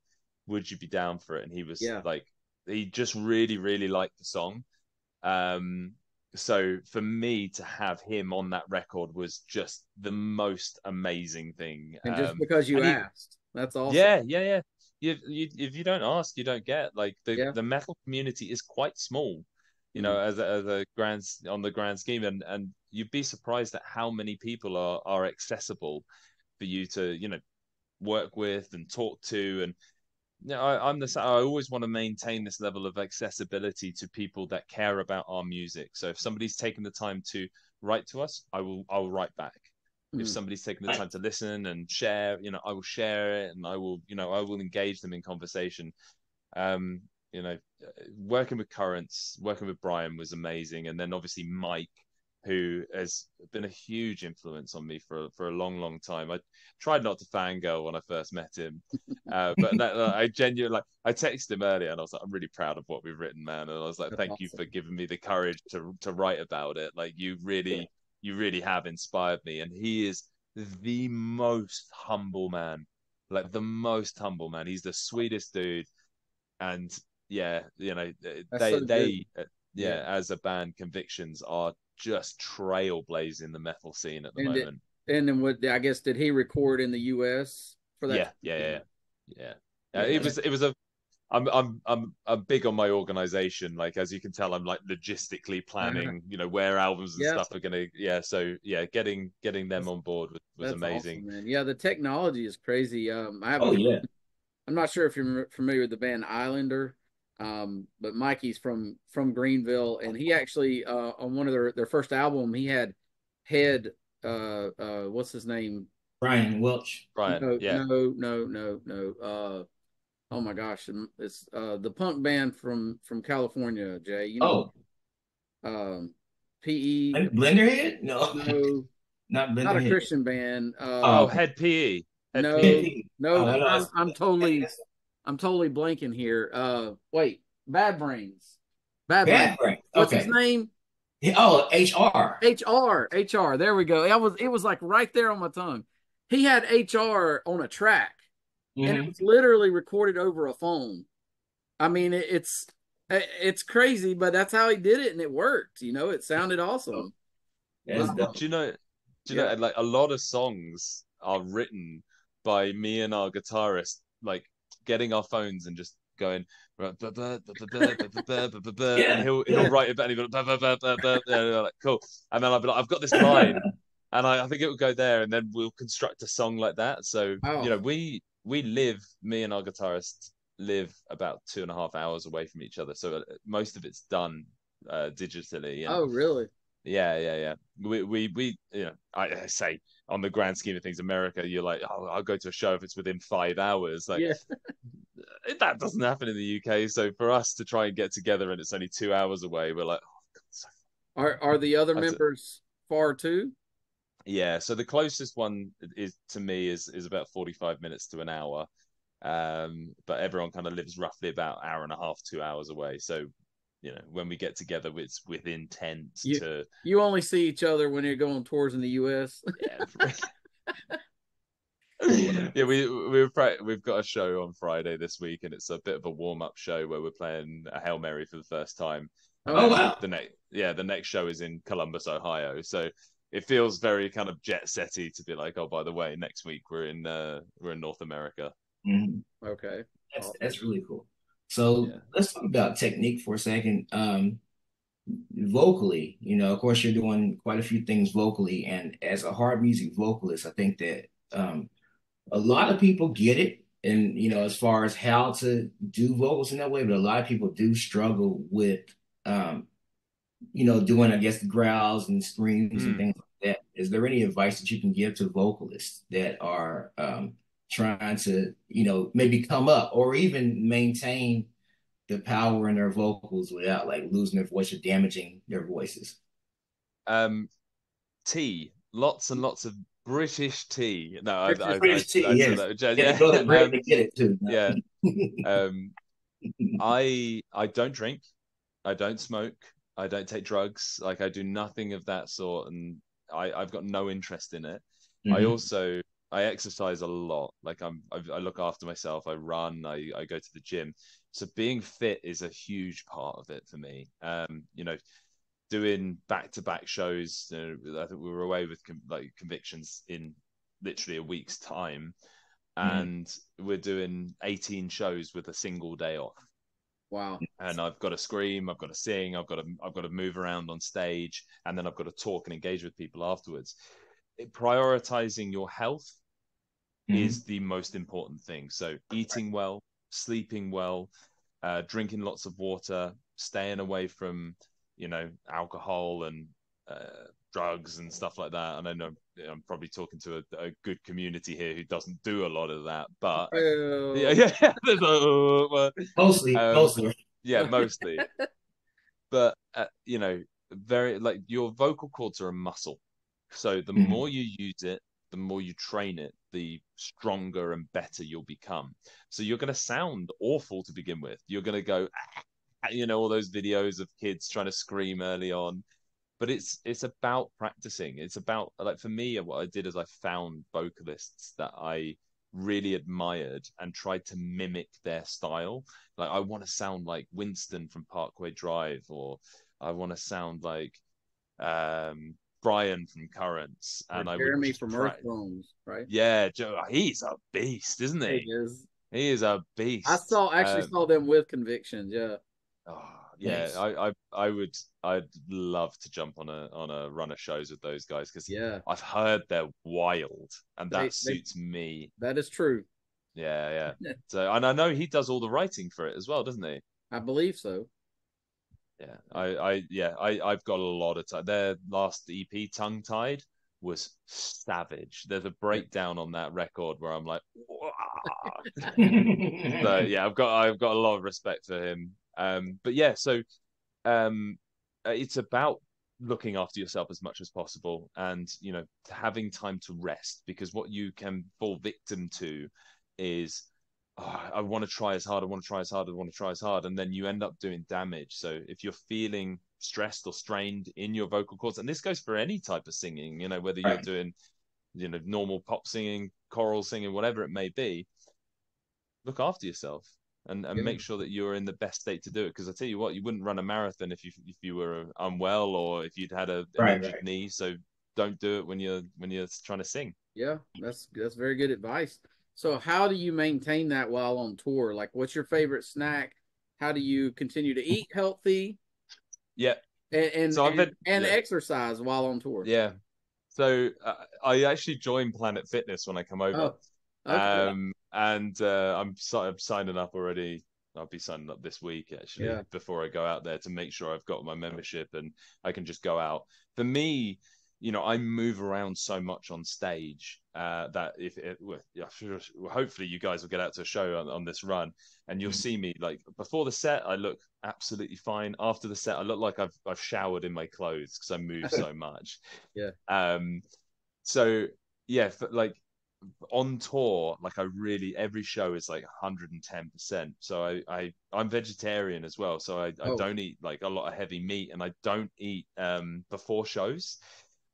Would you be down for it?" And he was Yeah. like, he just really, really liked the song. Um, so for me to have him on that record was just the most amazing thing. And just because you And he, asked, that's awesome. yeah, yeah, yeah. If you don't ask, you don't get. Like Yeah. the metal community is quite small, you know, Mm. as a grand on the grand scheme, and you'd be surprised at how many people are accessible for you to, you know, work with and talk to. And yeah, I always want to maintain this level of accessibility to people that care about our music. So if somebody's taken the time to write to us, I'll write back. If Mm. somebody's taken the time to listen and share, you know, I will share it, and I will, you know, I will engage them in conversation. Um, you know, working with Currents, working with Brian was amazing, and then obviously Mike, who has been a huge influence on me for a long, long time. I tried not to fangirl when I first met him, but I genuinely like. I texted him earlier, and I was like, "I'm really proud of what we've written, man." And I was like, That's "Thank you for awesome. giving me the courage to write about it. Like, you really have inspired me." And he is the most humble man, like the most humble man. He's the sweetest dude, and yeah, you know, That's so good. Yeah. yeah, as a band, Convictions are just trailblazing the metal scene at the And it, moment. and then what, I guess, did he record in the US for that Yeah, time? yeah, Yeah. yeah, yeah. Yeah. It was a. I'm big on my organization. Like as you can tell, I'm like logistically planning. You know where albums and Yeah. stuff are gonna. Yeah, so yeah, getting them That's, on board was that's amazing. awesome, man. Yeah, the technology is crazy. I have a Oh yeah. I'm not sure if you're familiar with the band Islander, but Mikey's from Greenville, and he actually on one of their first album he had head what's his name? Brian Welch. Brian, No, yeah. no, no, no, no. Oh my gosh, it's the punk band from California, Jay. You know, Oh, PE. Blenderhead? No, No, not not a Blenderhead. Christian band. Oh, Oh, okay. Head PE, Head No, PE. NP. Oh, no. I know. I'm totally blanking here. Wait, Bad Brains. Bad Brains. Bad Brain. What's his Okay. name? Oh, HR. HR. There we go. It was like right there on my tongue. He had HR on a track, and it Hmm. was literally recorded over a phone. I mean, it's crazy, but that's how he did it, and it worked. You know, it sounded Oh, awesome. that's Um, dope. Do you know? Do you yeah. know? Like a lot of songs are written by me and our guitarist, like getting our phones and just going, and Yeah, he'll yeah. write it, and he'll go, and we're like, cool. And then I'll be like, I've got this line, and I think it will go there, and then we'll construct a song like that. So you Oh. know, we live, me and our guitarist live about 2.5 hours away from each other, so most of it's done digitally, and Oh, really? yeah, yeah, yeah. We you know, I say on the grand scheme of things, America, you're like, oh, I'll go to a show if it's within 5 hours. Like Yeah. that doesn't happen in the UK. So for us to try and get together and it's only 2 hours away, we're like, oh God, so Are the other I d- members far too? yeah. So the closest one is to me is about 45 minutes to an hour. But everyone kind of lives roughly about an hour and a half, 2 hours away. So you know, when we get together, it's with intent You to you only see each other when you're going tours in the U.S. yeah, Wow. yeah, we've got a show on Friday this week, and it's a bit of a warm up show where we're playing a Hail Mary for the first time, and Oh, Oh then wow. the next show is in Columbus, Ohio. So it feels very kind of jet setty to be like, oh, by the way, next week we're in North America. Mhm. okay. Awesome. That's really cool. So Yeah. let's talk about technique for a second. Vocally, of course, you're doing quite a few things vocally, and as a hard music vocalist, I think that a lot of people get it, and as far as how to do vocals in that way, but a lot of people do struggle with um, doing, I guess, the growls and screams and Mm. things like that. Is there any advice that you can give to vocalists that are trying to, maybe come up or even maintain the power in their vocals without like losing their voice or damaging their voices? Um, tea, lots and lots of British tea. No, British tea, I said yes. that. You had to Yeah, go to Britain to get it too. yeah. Um, I don't drink. I don't smoke. I don't take drugs. Like I do nothing of that sort, and I've got no interest in it. I Hmm. also I exercise a lot. Like I look after myself. I run. I go to the gym. So being fit is a huge part of it for me. Doing back-to-back shows. I think we were away with Convictions in literally a week's time, Hmm. and we're doing 18 shows with a single day off. Wow. And I've got to scream, I've got to sing, I've got to move around on stage, and then I've got to talk and engage with people afterwards. Prioritizing your health Hmm. is the most important thing. So eating well, sleeping well, drinking lots of water, staying away from alcohol and drugs and stuff like that. And I know I'm probably talking to a good community here who doesn't do a lot of that, but yeah, Well, yeah. Well, Mostly, um, mostly. yeah, mostly. But very like your vocal cords are a muscle. So the Hmm. more you use it, the more you train it, the stronger and better you'll become. So you're going to sound awful to begin with. You're going to go, all those videos of kids trying to scream early on. But it's about practicing. It's about, like, for me, what I did is I found vocalists that I really admired and tried to mimic their style. Like I want to sound like Winston from Parkway Drive, or I want to sound like Brian from Currents, or and I would Jeremy just from try. Earthbones, right? Yeah, Joe, he's a beast, isn't He he? is. He is a I beast. saw actually saw them with Convictions. Yeah, Oh, yeah, Nice. I'd love to jump on a run of shows with those guys because yeah. I've heard they're wild, and that They suits me. that is true. Yeah, yeah. So, and I know he does all the writing for it as well, doesn't he? I believe so. Yeah, I've got a lot of time. Their last EP, Tongue Tied, was savage. There's a Yeah. breakdown on that record where I'm like, "Wah." So yeah, I've got a lot of respect for him. But yeah, so um, it's about looking after yourself as much as possible, and having time to rest, because what you can fall victim to is, oh, I want to try as hard, I want to try as hard, I want to try as hard, and then you end up doing damage. So if you're feeling stressed or strained in your vocal cords, and this goes for any type of singing, whether you're Right. doing normal pop singing, choral singing, whatever it may be, look after yourself, and Yeah. make sure that you're in the best state to do it. Because I tell you what, you wouldn't run a marathon if you were unwell, or if you'd had an Right. injured Right. knee. So don't do it when you're trying to sing. Yeah, that's very good advice. So how do you maintain that while on tour? Like what's your favorite snack? How do you continue to eat healthy Yeah. and and So I've and, had and yeah exercise while on tour? yeah. So I actually joined Planet Fitness when I come over, Oh, okay. and I'm signing up already. I'll be signing up this week actually Yeah. before I go out there to make sure I've got my membership and I can just go out. For me, I move around so much on stage that if it, well, yeah, hopefully you guys will get out to a show on this run, and you'll see me, like, before the set I look absolutely fine. After the set I look like I've showered in my clothes because I move so much. Yeah. Um, so yeah, like on tour, like I really, every show is like 110%. So I'm vegetarian as well, so I Oh, don't eat like a lot of heavy meat, and I don't eat before shows.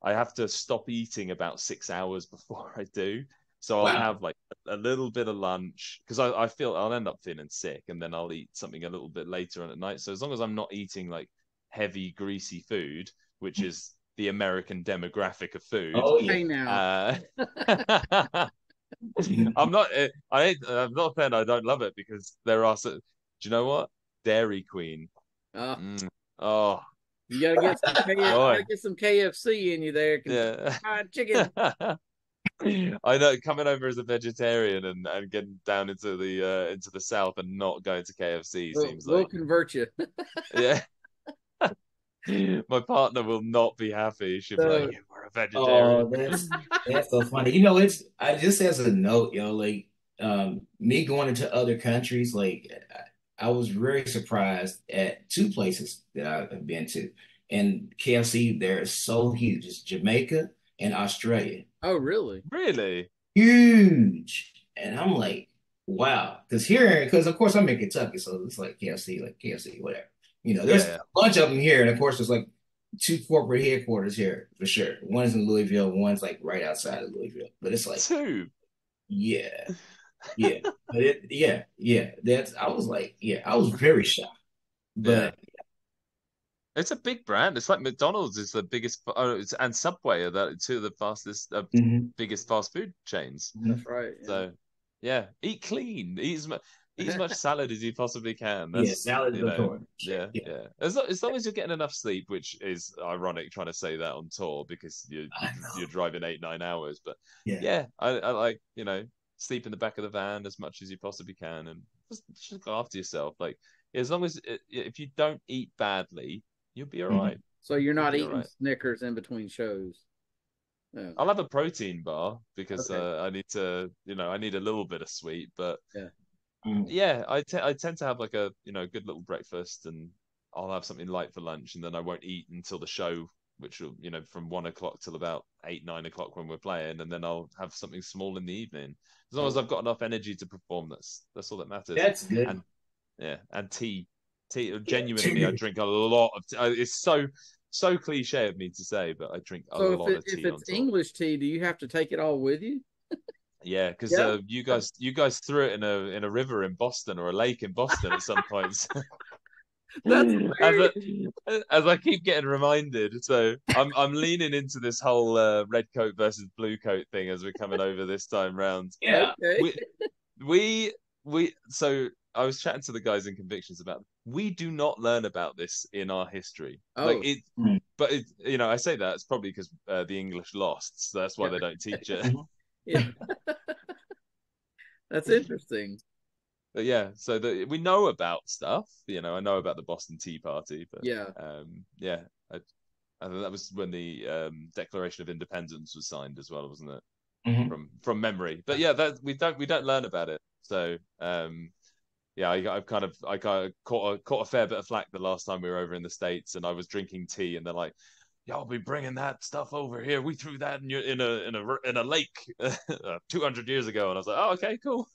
I have to stop eating about 6 hours before I do. So I'll Wow. have like a little bit of lunch, because I feel I'll end up feeling sick, and then I'll eat something a little bit later on at night. So as long as I'm not eating like heavy, greasy food, which is the American demographic of food, Oh yeah. hey now. uh, I'm not. I'm not saying I don't love it, because there are. Do you know what? Dairy Queen. Uh, Mm. Oh you gotta get some boy, gotta get some KFC in you there. Kentucky yeah. Fried Chicken. I know, coming over as a vegetarian and getting down into the south and not going to KFC seems We'll like, convert you. yeah. My partner will not be happy. She'll be like, So "Yeah, we're a vegetarian. Oh, that's so funny. You know, it's I just as a note, yo, like me going into other countries, like I was very surprised at two places that I've been to. And KFC, they're so huge. It's Jamaica and Australia. Oh, really? Really? Huge. And I'm like, wow. Because of course I'm in Kentucky, so it's like KFC, whatever. You know, there's Yeah. a bunch of them here, and of course there's like two corporate headquarters here for sure. One's in Louisville, one's like right outside of Louisville. But it's like, Two. yeah, yeah. But yeah. That's I was like, yeah, I was very shocked. Yeah. But It's a big brand. It's like McDonald's is the biggest, and Subway are two of the fastest, mhm, biggest fast food chains. That's right. Yeah. So, yeah, eat clean. Eat as much salad as you possibly can. yeah, That's, salad is you know, important. Sure. yeah, Yeah, yeah. As long as you're getting enough sleep, which is ironic trying to say that on tour because I know. you're driving 8-9 hours. But Yeah. yeah, I like, sleep in the back of the van as much as you possibly can and just look after yourself. Like as long as if you don't eat badly, you'll be all Mhm. right. So you're You'll not be all eating right. Snickers in between shows. No. I'll have a protein bar because Okay. I need to, I need a little bit of sweet, but Yeah. Mhm. yeah, I tend to have like a good little breakfast, and I'll have something light for lunch, and then I won't eat until the show, which will from 1 o'clock till about 8-9 o'clock when we're playing, and then I'll have something small in the evening. As long as Okay. I've got enough energy to perform, that's all that matters. That's good. And yeah, and tea. Yeah. Genuinely, I drink a lot of tea. It's so cliche of me to say, but I drink a So lot of if tea on it's tour. English tea, do you have to take it all with you? Yeah, because Yeah. you guys threw it in a river in Boston or a lake in Boston at some points. That's as hilarious. as I keep getting reminded, so I'm leaning into this whole red coat versus blue coat thing as we're coming over this time round. Yeah. Okay. We we so I was chatting to the guys in Convictions about we do not learn about this in our history. Like Oh, it, Mhm. but I say that it's probably because the English lost, so that's why yeah. they don't teach it. Mhm. Yeah. That's interesting. But yeah, so we know about stuff. I know about the Boston Tea Party, but Yeah. yeah, I think that was when the Declaration of Independence was signed as well, wasn't it? Mhm. From memory. But yeah, that we don't learn about it. So yeah, I caught a fair bit of flack the last time we were over in the States, and I was drinking tea, and they're like, "Y'all be bringing that stuff over here. We threw that in a lake 200 years ago," and I was like, "Oh, okay, cool."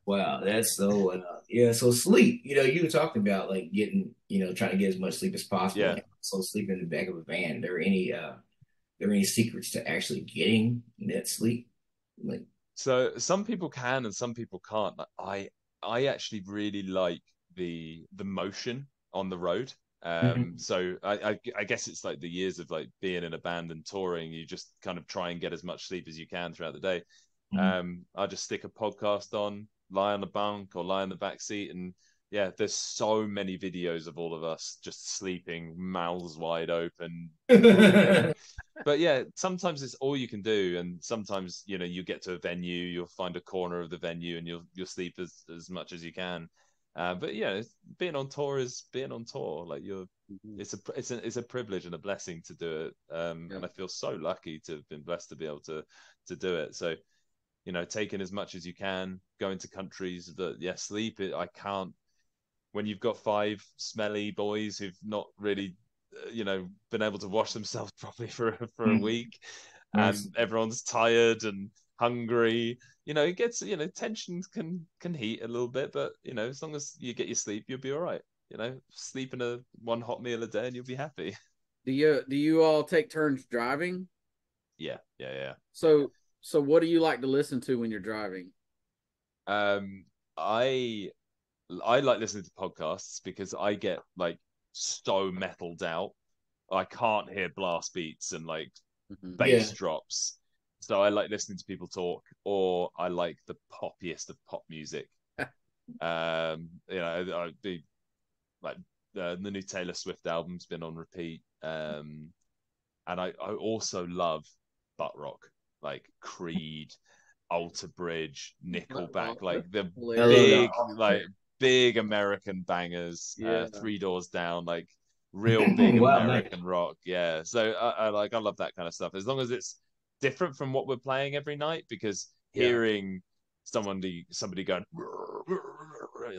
Wow, that's so yeah. So sleep, you were talking about like getting, trying to get as much sleep as possible, Yeah. and so sleep in the back of a van. There any secrets to actually getting that sleep? Like, So some people can and some people can't. Like, I actually really like the motion on the road. mhm, So I guess it's like the years of like being in a band and touring. You just kind of try and get as much sleep as you can throughout the day. mhm. I just stick a podcast on, lie on the bunk or lie in the back seat, and yeah, there's so many videos of all of us just sleeping, mouths wide open, yeah, but yeah, sometimes it's all you can do, and sometimes you get to a venue, you'll find a corner of the venue, and you'll sleep as much as you can. But yeah, being on tour is being on tour. Like Mhm. it's a privilege and a blessing to do it. Yeah. And I feel so lucky to have been blessed to be able to do it. So taking as much as you can, going to countries that sleep. I can't when you've got five smelly boys who've not really, been able to wash themselves properly for a Mhm. week, That's and everyone's tired and hungry. It gets, tensions can heat a little bit, but as long as you get your sleep, you'll be all right. Sleep in one hot meal a day, and you'll be happy. Do you all take turns driving? Yeah, yeah, So what do you like to listen to when you're driving? yeah. I like listening to podcasts because I get like so metaled out. I can't hear blast beats and like Mhm. yeah. bass drops. So I like listening to people talk, or I like the poppiest of pop music. I'd be like the new Taylor Swift album's been on repeat. And I also love butt rock, like Creed, Alter Bridge, Nickelback, like the I love Hilarious. that. big American bangers. Yeah. Three Doors Down, like real big Wow, nice. American rock. Yeah, so I love that kind of stuff as long as it's different from what we're playing every night. Because Yeah. hearing somebody going,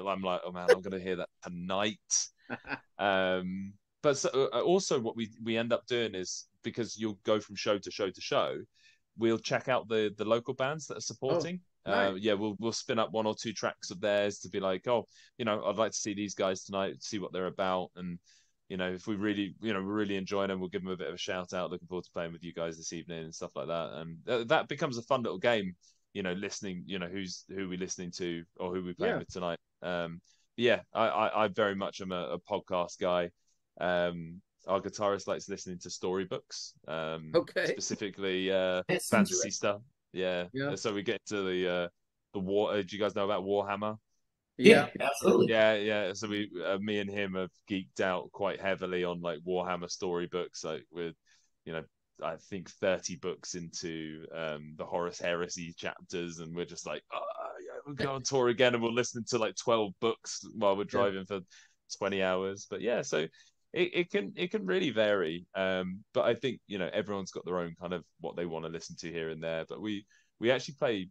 I'm like, oh man, I'm gonna hear that tonight. But so, also what we end up doing is, because you'll go from show to show to show, we'll check out the local bands that are Oh, supporting. nice. Yeah, we'll spin up one or two tracks of theirs to be like, oh, I'd like to see these guys tonight, see what they're about, and if we really, we're really enjoying them, we'll give them a bit of a shout out. Looking forward to playing with you guys this evening and stuff like that. And that becomes a fun little game. Listening, who we listening to or who we playing Yeah. with tonight. Yeah, I very much am a podcast guy. Our guitarist likes listening to storybooks, Okay. specifically That's fantasy interesting. stuff. Yeah, Yeah. so we get to the war. Do you guys know about Warhammer? Yeah. Yeah, absolutely. Yeah, yeah. So me and him have geeked out quite heavily on like Warhammer storybooks. Like with, you know, I think 30 books into the Horus Heresy chapters, and we're just like, oh, yeah, we'll go on tour again, and we'll listen to like 12 books while we're Yeah. driving for 20 hours. But yeah, so it can really vary. But I think everyone's got their own kind of what they want to listen to here and there. But we actually play,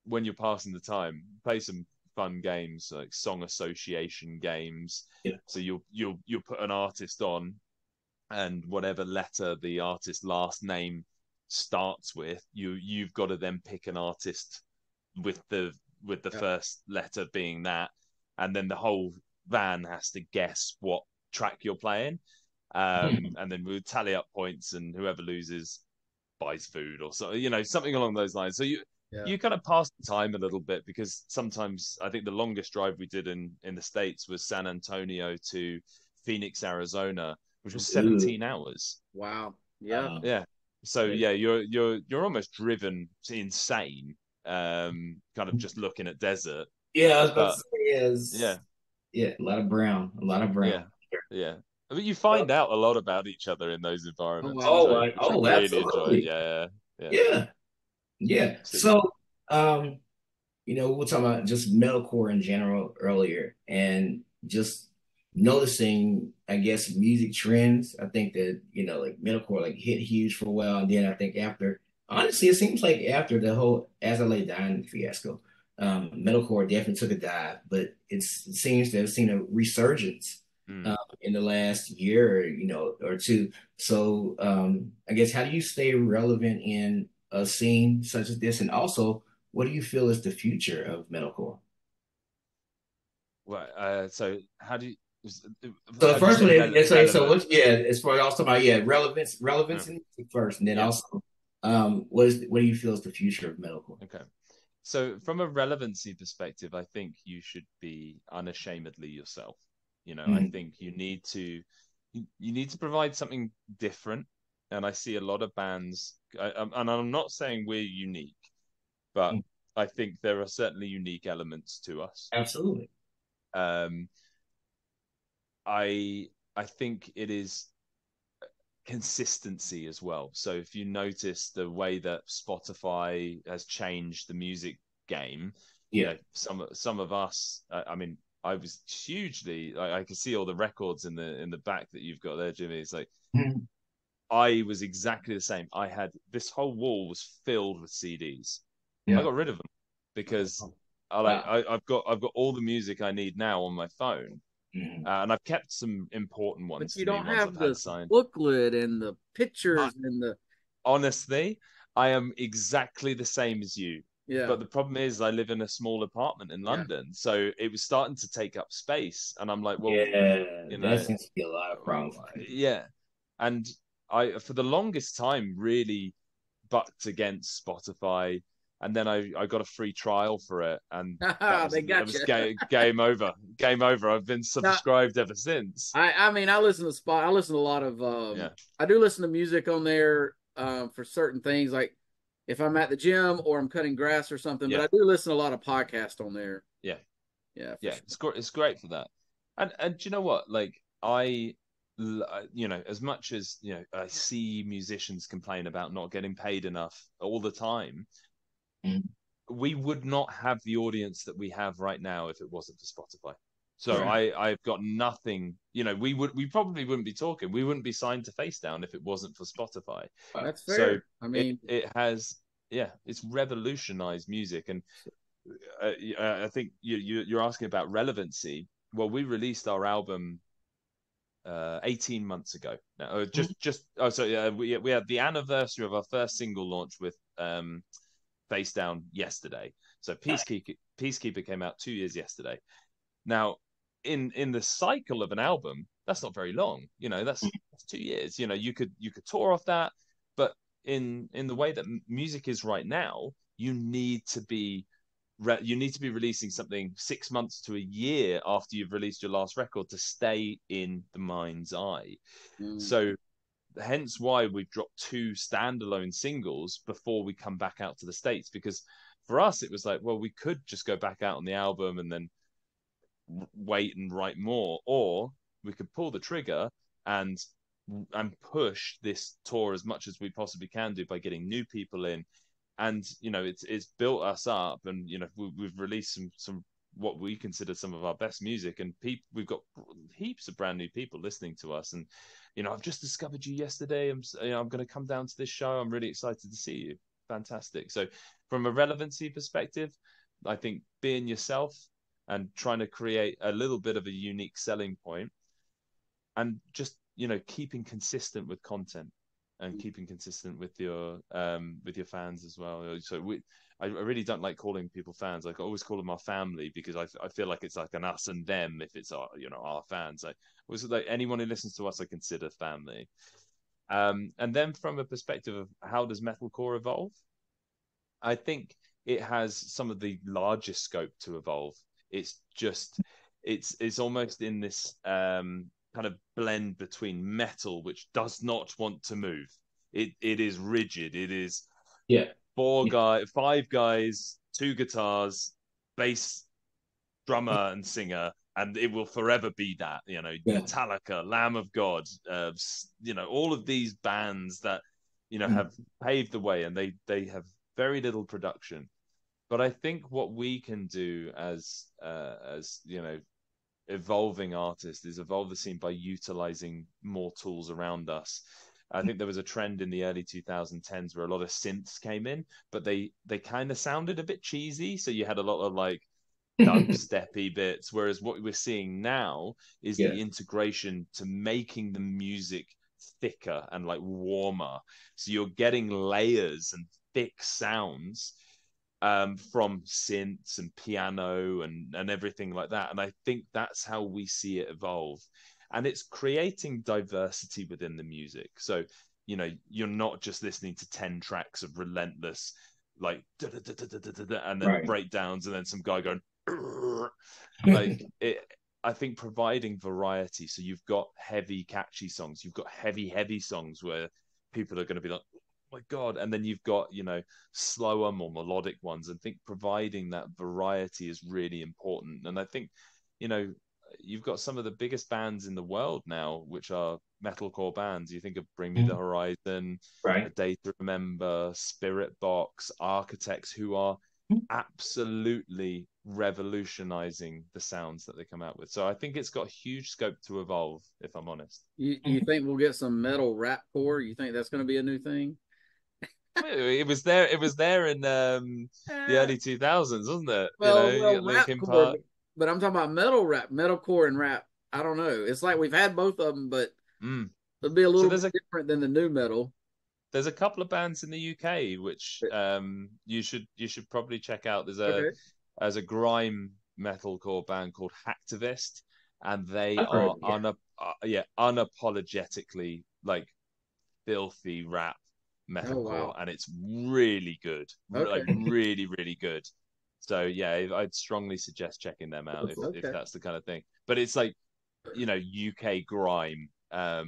when you're passing the time, play some fun games like song association games. Yeah. So you'll put an artist on, and whatever letter the artist's last name starts with, you've got to then pick an artist with the Yeah. first letter being that, and then the whole van has to guess what track you're playing. And then we'll tally up points, and whoever loses buys food or so, something along those lines. So Yeah. you kind of pass the time a little bit, because sometimes I think the longest drive we did in the States was San Antonio to Phoenix, Arizona, which was Ooh, 17 hours. Wow. Yeah. Yeah. So yeah, yeah, you're almost driven insane, kind of just looking at desert. yeah, I was about to But say, yes. yeah, Yeah, a lot of brown, a lot of yeah, brown. yeah. I mean, you Uh, find out a lot about each other in those Oh, environments, wow. which I oh, really enjoy. absolutely. Yeah, yeah. Yeah, yeah. So So, um, we were talking about just metalcore in general earlier, and just noticing, I guess, music trends. I think that, like metalcore like hit huge for a while, and then I think after, honestly, it seems like after the whole As I Lay Dying fiasco, metalcore definitely took a dive, but it seems to have seen a resurgence mm. in the last year, or two. So, I guess, how do you stay relevant in a scene such as this, and also, what do you feel is the future of metalcore? Well, so So the how do you first stay one is so relevant? what? Yeah, it's for also about, yeah, relevance Yeah, in music first, and then yeah. also, what do you feel is the future of metalcore? Okay. So from a relevancy perspective, I think you should be unashamedly yourself. I Mhm. think you need to provide something different. And I see a lot of bands, and I'm not saying we're unique, but Mhm. I think there are certainly unique elements to us. Absolutely. Um, I think it is consistency as well. So if you notice the way that Spotify has changed the music game, Yeah. some of us, I mean, I was hugely, I can see all the records in the back that you've got there, Jimmy. It's like Mhm. I was exactly the same. I had this whole wall was filled with CDs. I Yeah. got rid of them because Wow. I've got all the music I need now on my phone. Mhm. And I've kept some important But ones you to me, don't ones I've have had the signed. booklet and the pictures and the, Honestly, I am exactly the same as you. yeah. But the problem is, I live in a small apartment in Yeah. London, so it was starting to take up space, and I'm like, well, Yeah, you that know, seems to be a lot of problems for people. yeah. And I, for the longest time, really bucked against Spotify, and then I got a free trial for it, and that was They that got was you. game over, game over. I've been Now, subscribed ever since. I mean, I listen to a lot of, Yeah, I do listen to music on there, for certain things, like if I'm at the gym or I'm cutting grass or something, but yeah, I do listen to a lot of podcasts on there. yeah. Yeah, for Yeah, sure. it's great for that. And do you know what? Like as much as I see musicians complain about not getting paid enough all the time, Mhm. we would not have the audience that we have right now if it wasn't for Spotify. So Right. I've got nothing, we probably wouldn't be talking. We wouldn't be signed to Face Down if it wasn't for Spotify. That's So fair. I it mean, it has, yeah, it's revolutionized music. And I think you're asking about relevancy. Well, we released our album 18 months ago. No, just oh, so yeah, we had the anniversary of our first single launch with Face Down yesterday. So Peacekeeper came out 2 years yesterday. Now, in the cycle of an album, that's not very long. That's 2 years. You could tour off that, but in the way that music is right now, you need to be releasing something 6 months to a year after you've released your last record to stay in the mind's eye. mm, So hence why we've dropped two standalone singles before we come back out to the States, because for us it was like, well, we could just go back out on the album and then wait and write more, or we could pull the trigger and push this tour as much as we possibly can do by getting new people in. And it's built us up, and we've released some what we consider some of our best music, and we've got heaps of brand new people listening to us. And I've just discovered you yesterday. I'm going to come down to this show. I'm really excited to see you. Fantastic. So from a relevancy perspective, I think being yourself and trying to create a little bit of a unique selling point, and just keeping consistent with content and keeping consistent with your fans as well. So I really don't like calling people fans. Like, I always call them our family, because I feel like it's like an us and them if it's our fans. Like, anyone who listens to us, I consider family. And then from a perspective of how does metalcore evolve, I think it has some of the largest scope to evolve. It's almost in this kind of blend between metal, which does not want to move. It is rigid. It is Yeah. five guys, two guitars, bass, drummer, and singer, and it will forever be that. Yeah. Metallica, Lamb of God, all of these bands that have paved the way, and they have very little production. But I think what we can do as evolving artists is evolve the scene by utilizing more tools around us. I think there was a trend in the early 2010s where a lot of synths came in, but they kind of sounded a bit cheesy. So you had a lot of like dubsteppy bits, whereas what we're seeing now is Yeah. the integration to making the music thicker and like warmer. So you're getting layers and thick sounds from synths and piano and everything like that. And I think that's how we see it evolve. And it's creating diversity within the music. So, you're not just listening to 10 tracks of relentless, like, and then Right. breakdowns, and then some guy going, like it. I think providing variety. So you've got heavy, catchy songs. You've got heavy songs where people are going to be like, my God. And then you've got, slower, more melodic ones. And I think providing that variety is really important. And I think, you've got some of the biggest bands in the world now, which are metalcore bands. You think of Bring Me the Horizon, A Right. Day to Remember, Spirit Box, Architects, who are absolutely revolutionizing the sounds that they come out with. So I think it's got huge scope to evolve, if I'm honest. you think we'll get some metal rap core? You think that's going to be a new thing? It was there. It was there in the Uh, early 2000s, wasn't it? You well, got rap Linkin core, Park. but I'm talking about metal rap, metalcore and rap. I don't know. It's like we've had both of them, but Mm. it'll be a So little bit different than the new metal. there's a couple of bands in the UK which you should probably check out. Okay. There's a grime metalcore band called Hacktivist, and they I've heard. are Yeah. unapologetically like filthy rap Oh metalcore, wow. and it's really good, like Okay. really really good. So yeah, I'd strongly suggest checking them out if Okay. that's the kind of thing. But it's like UK grime,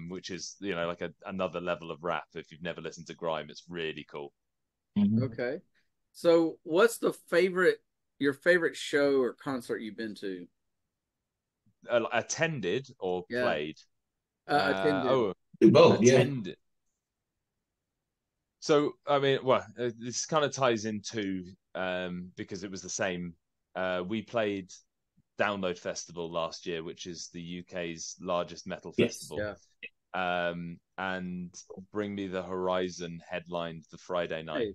which is like another level of rap. If you've never listened to grime, it's really cool. Okay. So, what's your favorite show or concert you've been to? Attended or Yeah. played? Attended. Oh, Do both. Yeah. attended. So I mean, well, this kind of ties into because it was the same. We played Download Festival last year, which is the UK's largest metal Yes. festival. Yeah. And Bring Me the Horizon headlined the Friday night. Hey.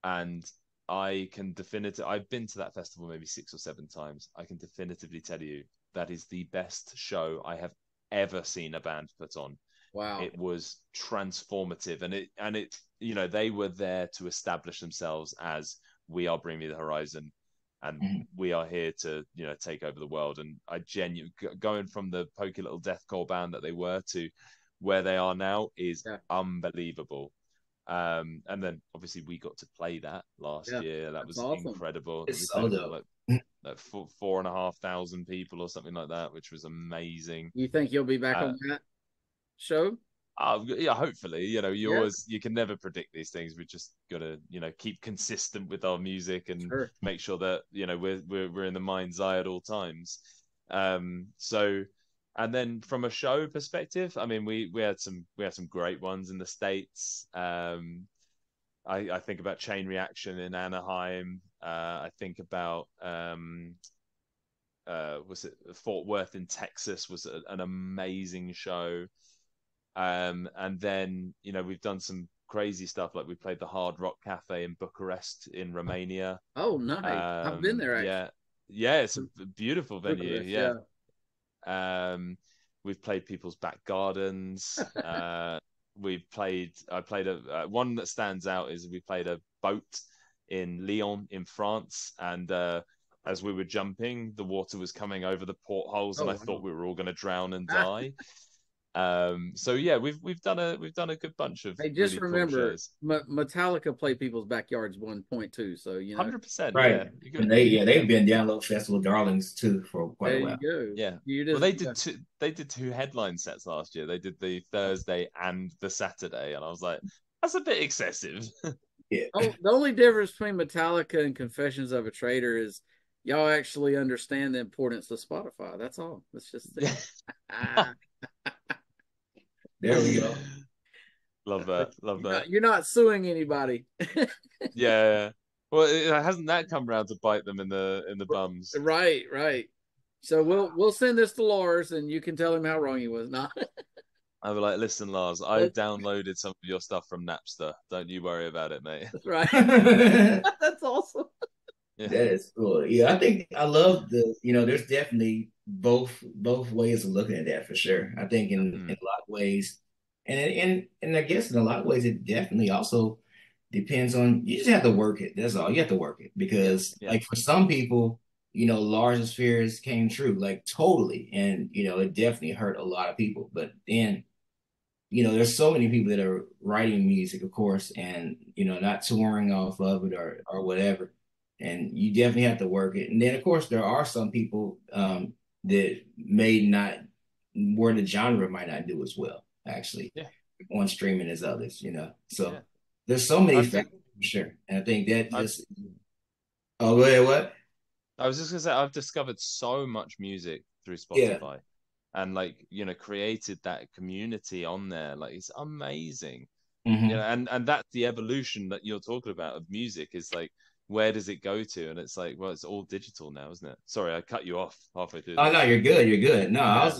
And I've been to that festival maybe 6 or 7 times. I can definitively tell you that is the best show I have ever seen a band put on. Wow. It was transformative, and it they were there to establish themselves as, we are Bring Me the Horizon, and we are here to take over the world. And I genuinely, going from the pokey little deathcore band that they were to where they are now is unbelievable. And then obviously we got to play that last year. That was awesome. incredible. It's we played so dope. like 4,500 people or something like that, which was amazing. You think you'll be back on that show? Yeah, hopefully. You can never predict these things. We just gotta keep consistent with our music and make sure that we're in the mind's eye at all times. So, and then from a show perspective, I mean, we had some great ones in the States. I think about Chain Reaction in Anaheim. I think about was it Fort Worth in Texas was an amazing show. And then we've done some crazy stuff, like we played the Hard Rock Cafe in Bucharest in Romania. Oh, nice! I've been there. Actually. Yeah, it's a beautiful venue. Bucharest, We've played people's back gardens. I played one that stands out is we played a boat in Lyon in France, and as we were jumping, the water was coming over the portholes, and I thought we were all going to drown and die. So yeah, we've done a good bunch of. Hey, just really remember, cool shows. Metallica play people's backyards 1.2. So 100%, right? Yeah. And they've been Download Festival darlings too for quite a while. There you go. Yeah. Well, they did two headline sets last year. They did the Thursday and the Saturday, and I was like, that's a bit excessive. Yeah. The only difference between Metallica and Confessions of a Traitor is y'all actually understand the importance of Spotify. That's all. That's just it. There we go. Love that. You're not suing anybody. Yeah. Well, hasn't that come around to bite them in the bums? Right. So we'll send this to Lars, and you can tell him how wrong he was. Not. I'll be like, listen, Lars, I downloaded some of your stuff from Napster. Don't you worry about it, mate. Right. That's awesome. Yeah. That is cool. Yeah, I think I love there's definitely both ways of looking at that for sure. I think in a lot of ways, and I guess in a lot of ways it definitely also depends on, you just have to work it. That's all. You have to work it because like for some people, Lars's fears came true, like totally, and it definitely hurt a lot of people. But then there's so many people that are writing music, of course, and not touring off of it or whatever. And you definitely have to work it. And then, of course, there are some people that may not, where the genre might not do as well, actually, on streaming as others, So there's so many factors, for sure. And I think that just... Oh, go ahead, what? I was just going to say, I've discovered so much music through Spotify and, created that community on there. Like, it's amazing. Mm-hmm. And that's the evolution that you're talking about of music, is like, where does it go to? And it's like, well, it's all digital now, isn't it? Sorry, I cut you off halfway through. Oh, no, you're good. No,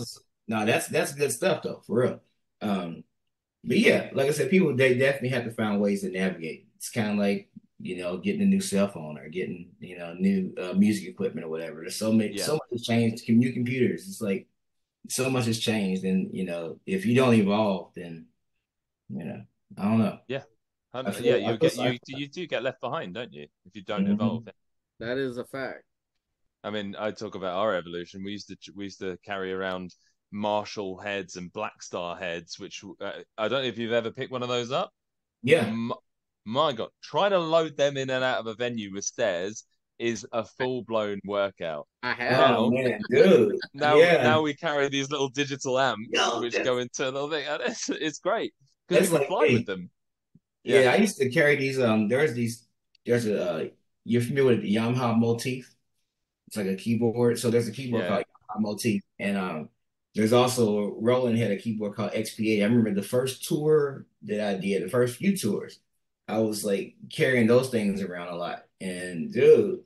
that's good stuff though, for real. But yeah, like I said, people, they definitely have to find ways to navigate. It's kind of like, getting a new cell phone or getting, new music equipment or whatever. There's so much has changed. New computers. It's like so much has changed, and if you don't evolve, then I don't know. Yeah. You do get left behind, don't you, if you don't evolve? That is a fact. I mean, I talk about our evolution. We used to carry around Marshall heads and Black Star heads, which I don't know if you've ever picked one of those up. Yeah. My God, trying to load them in and out of a venue with stairs is a full-blown workout. I have. Oh, man, dude. Now we carry these little digital amps which go into a little thing. It's great because we can fly with them. Yeah, I used to carry these. You're familiar with the Yamaha Motif? It's like a keyboard. So there's a keyboard called Yamaha Motif, and there's also Roland had a keyboard called XP8. I remember the first tour that I did, the first few tours, I was like carrying those things around a lot. And dude,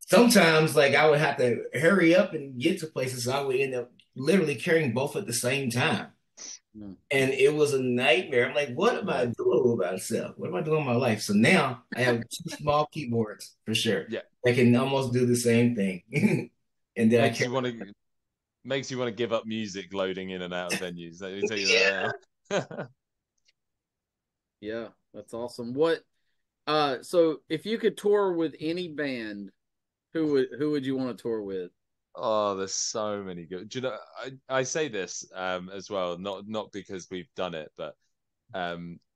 sometimes like I would have to hurry up and get to places, so I would end up literally carrying both at the same time. Mm. And it was a nightmare. I'm like, what am I Yeah, doing with myself? What am I doing in my life? So now I have two small keyboards for sure yeah. that can almost do the same thing. And then I Makes carry, you want to give up music loading in and out of venues. Let me tell you yeah. that. Yeah, that's awesome. What so if you could tour with any band, who would you want to tour with? Oh, there's so many good. Do you know? I say this as well, not because we've done it, but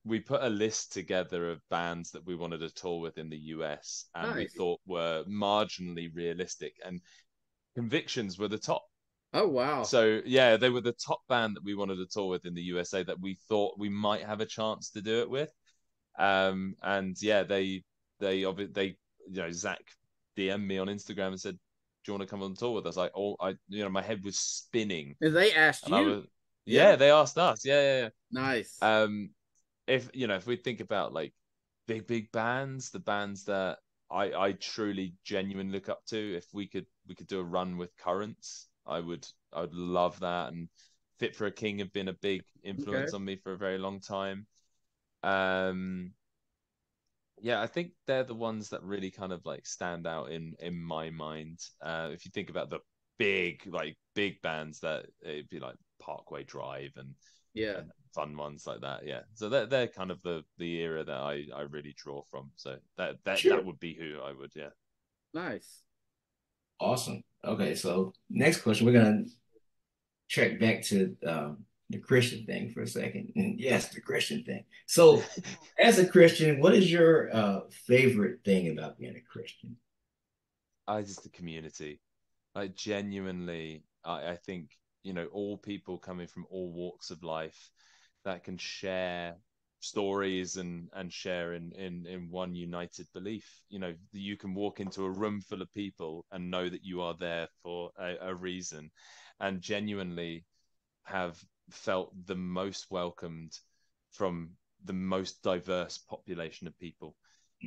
we put a list together of bands that we wanted to tour with in the US, and we Nice. thought were marginally realistic, and Convictions were the top. Oh wow. So yeah, they were the top band that we wanted to tour with in the USA that we thought we might have a chance to do it with. And yeah, they Zach DM'd me on Instagram and said, "Do you want to come on tour with us?" Like, my head was spinning, And they asked and I you? was, Yeah. yeah, they asked us, yeah. Nice. If we think about like big bands, the bands that I truly genuinely look up to, if we could do a run with Currents, I would love that. And Fit for a King have been a big Okay. influence on me for a very long time. Um, yeah, I think they're the ones that really kind of like stand out in my mind. If you think about the big bands, that it'd be like Parkway Drive Yeah. and fun ones like that. Yeah, so they're kind of the era that I really draw from. So that Sure. would be who I would. Yeah. Nice. Awesome. Okay, so next question, we're gonna track back to the Christian thing for a second. And yes, the Christian thing. So, as a Christian, what is your favorite thing about being a Christian? I just the community. Like genuinely, I think all people coming from all walks of life that can share stories and share in one united belief. You can walk into a room full of people and know that you are there for a reason, and genuinely have felt the most welcomed from the most diverse population of people.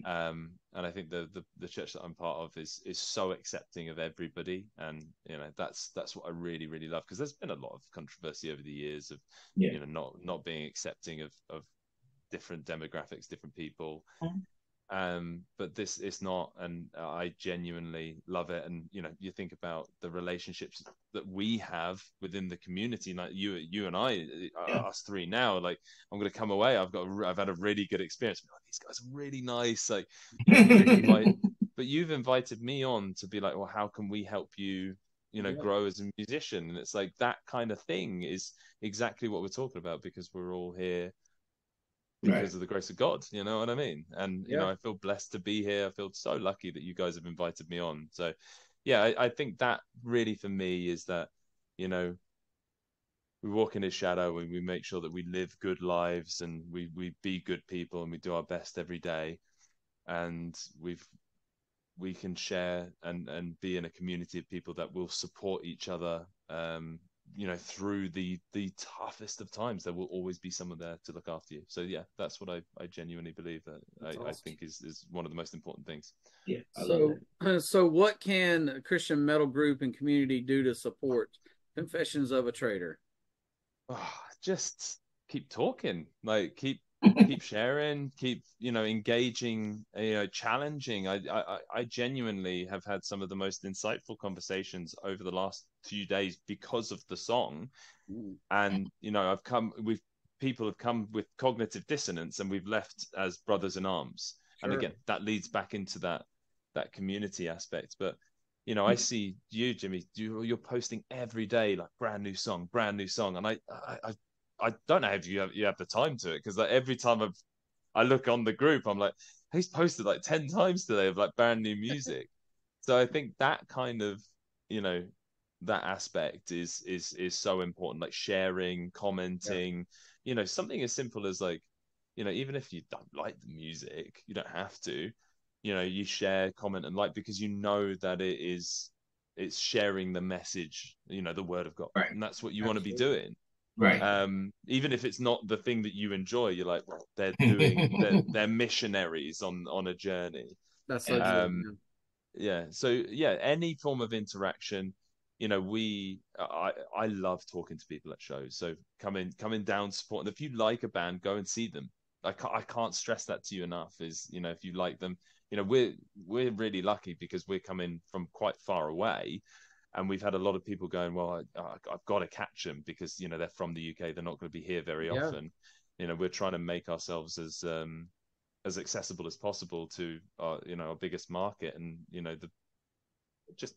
And I think the church that I'm part of is so accepting of everybody, and that's what I really love, because there's been a lot of controversy over the years of Yeah. not being accepting of different demographics, different people. But this is not, and I genuinely love it. And you think about the relationships that we have within the community, like you and I, Yeah. us three now. Like, I'm going to come away. I've had a really good experience. Like, these guys are really nice. Like, but you've invited me on to be like, well, how can we help you? Yeah. Grow as a musician, and it's like that kind of thing is exactly what we're talking about, because we're all here Right. because of the grace of God. You know what I mean? And Yeah. I feel blessed to be here. I feel so lucky that you guys have invited me on. So, yeah, I think that really for me is that you know we walk in His shadow and we make sure that we live good lives, and we be good people, and we do our best every day, and we can share and be in a community of people that will support each other. Through the toughest of times, there will always be someone there to look after you. So yeah, that's what I genuinely believe that That's I awesome. think is one of the most important things. Yeah, I love So, that. so what can a Christian metal group and community do to support Confessions of a Traitor? Just keep talking, like keep sharing, keep engaging, challenging. I genuinely have had some of the most insightful conversations over the last few days because of the song. Mm. And we've people have come with cognitive dissonance, and we've left as brothers in arms. And Sure. again, that leads back into that community aspect. But I see you, Jimmy. You're posting every day, like brand new song, and I don't know if you have the time to it, because like every time I look on the group, I'm like, he's posted like 10 times today of like brand new music. So I think that kind of you know that aspect is so important, like sharing, Yeah. commenting, something as simple as like even if you don't like the music, you don't have to, you share, comment, and like, because that it's sharing the message, the word of God, Right. and that's what you want to be Absolutely. doing. Right. Even if it's not the thing that you enjoy, you're like, well, they're missionaries on a journey. That's so Absolutely. good, um man. Yeah. So yeah, any form of interaction, I love talking to people at shows. So coming down, support. And if you like a band, go and see them. I can't stress that to you enough. Is if you like them, we're really lucky because we're coming from quite far away, and we've had a lot of people going, well, I've got to catch them because they're from the UK. They're not going to be here very Yeah, often. We're trying to make ourselves as accessible as possible to our biggest market, and the just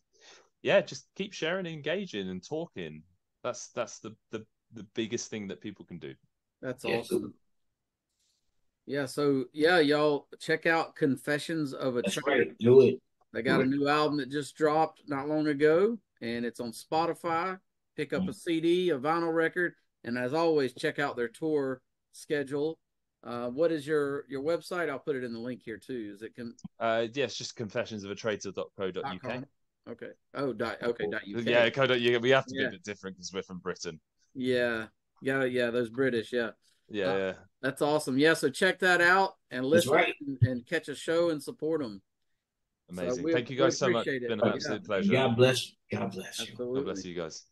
just keep sharing and engaging and talking. That's the biggest thing that people can do. that's Yeah, awesome. Yeah, so yeah, y'all check out Confessions of a that's Traitor. right. Do it. They Do got a it. new album that just dropped not long ago, and it's on Spotify. Pick up a CD, a vinyl record, and as always, check out their tour schedule. What is your website? I'll put it in the link here too. Is it Yes, just confessionsofatraitor.co.uk. .com? Okay. Oh, okay. Yeah, .uk. co.uk. We have to be a Yeah. bit different because we're from Britain. Yeah. Yeah. Those British. Yeah. Yeah, Uh, yeah. that's awesome. Yeah. So check that out and That's listen right. and catch a show and support them. So Amazing. we Thank you we guys so much. appreciate It's it. been an Yeah. absolute pleasure. God bless. God bless you. God bless Absolutely. you guys.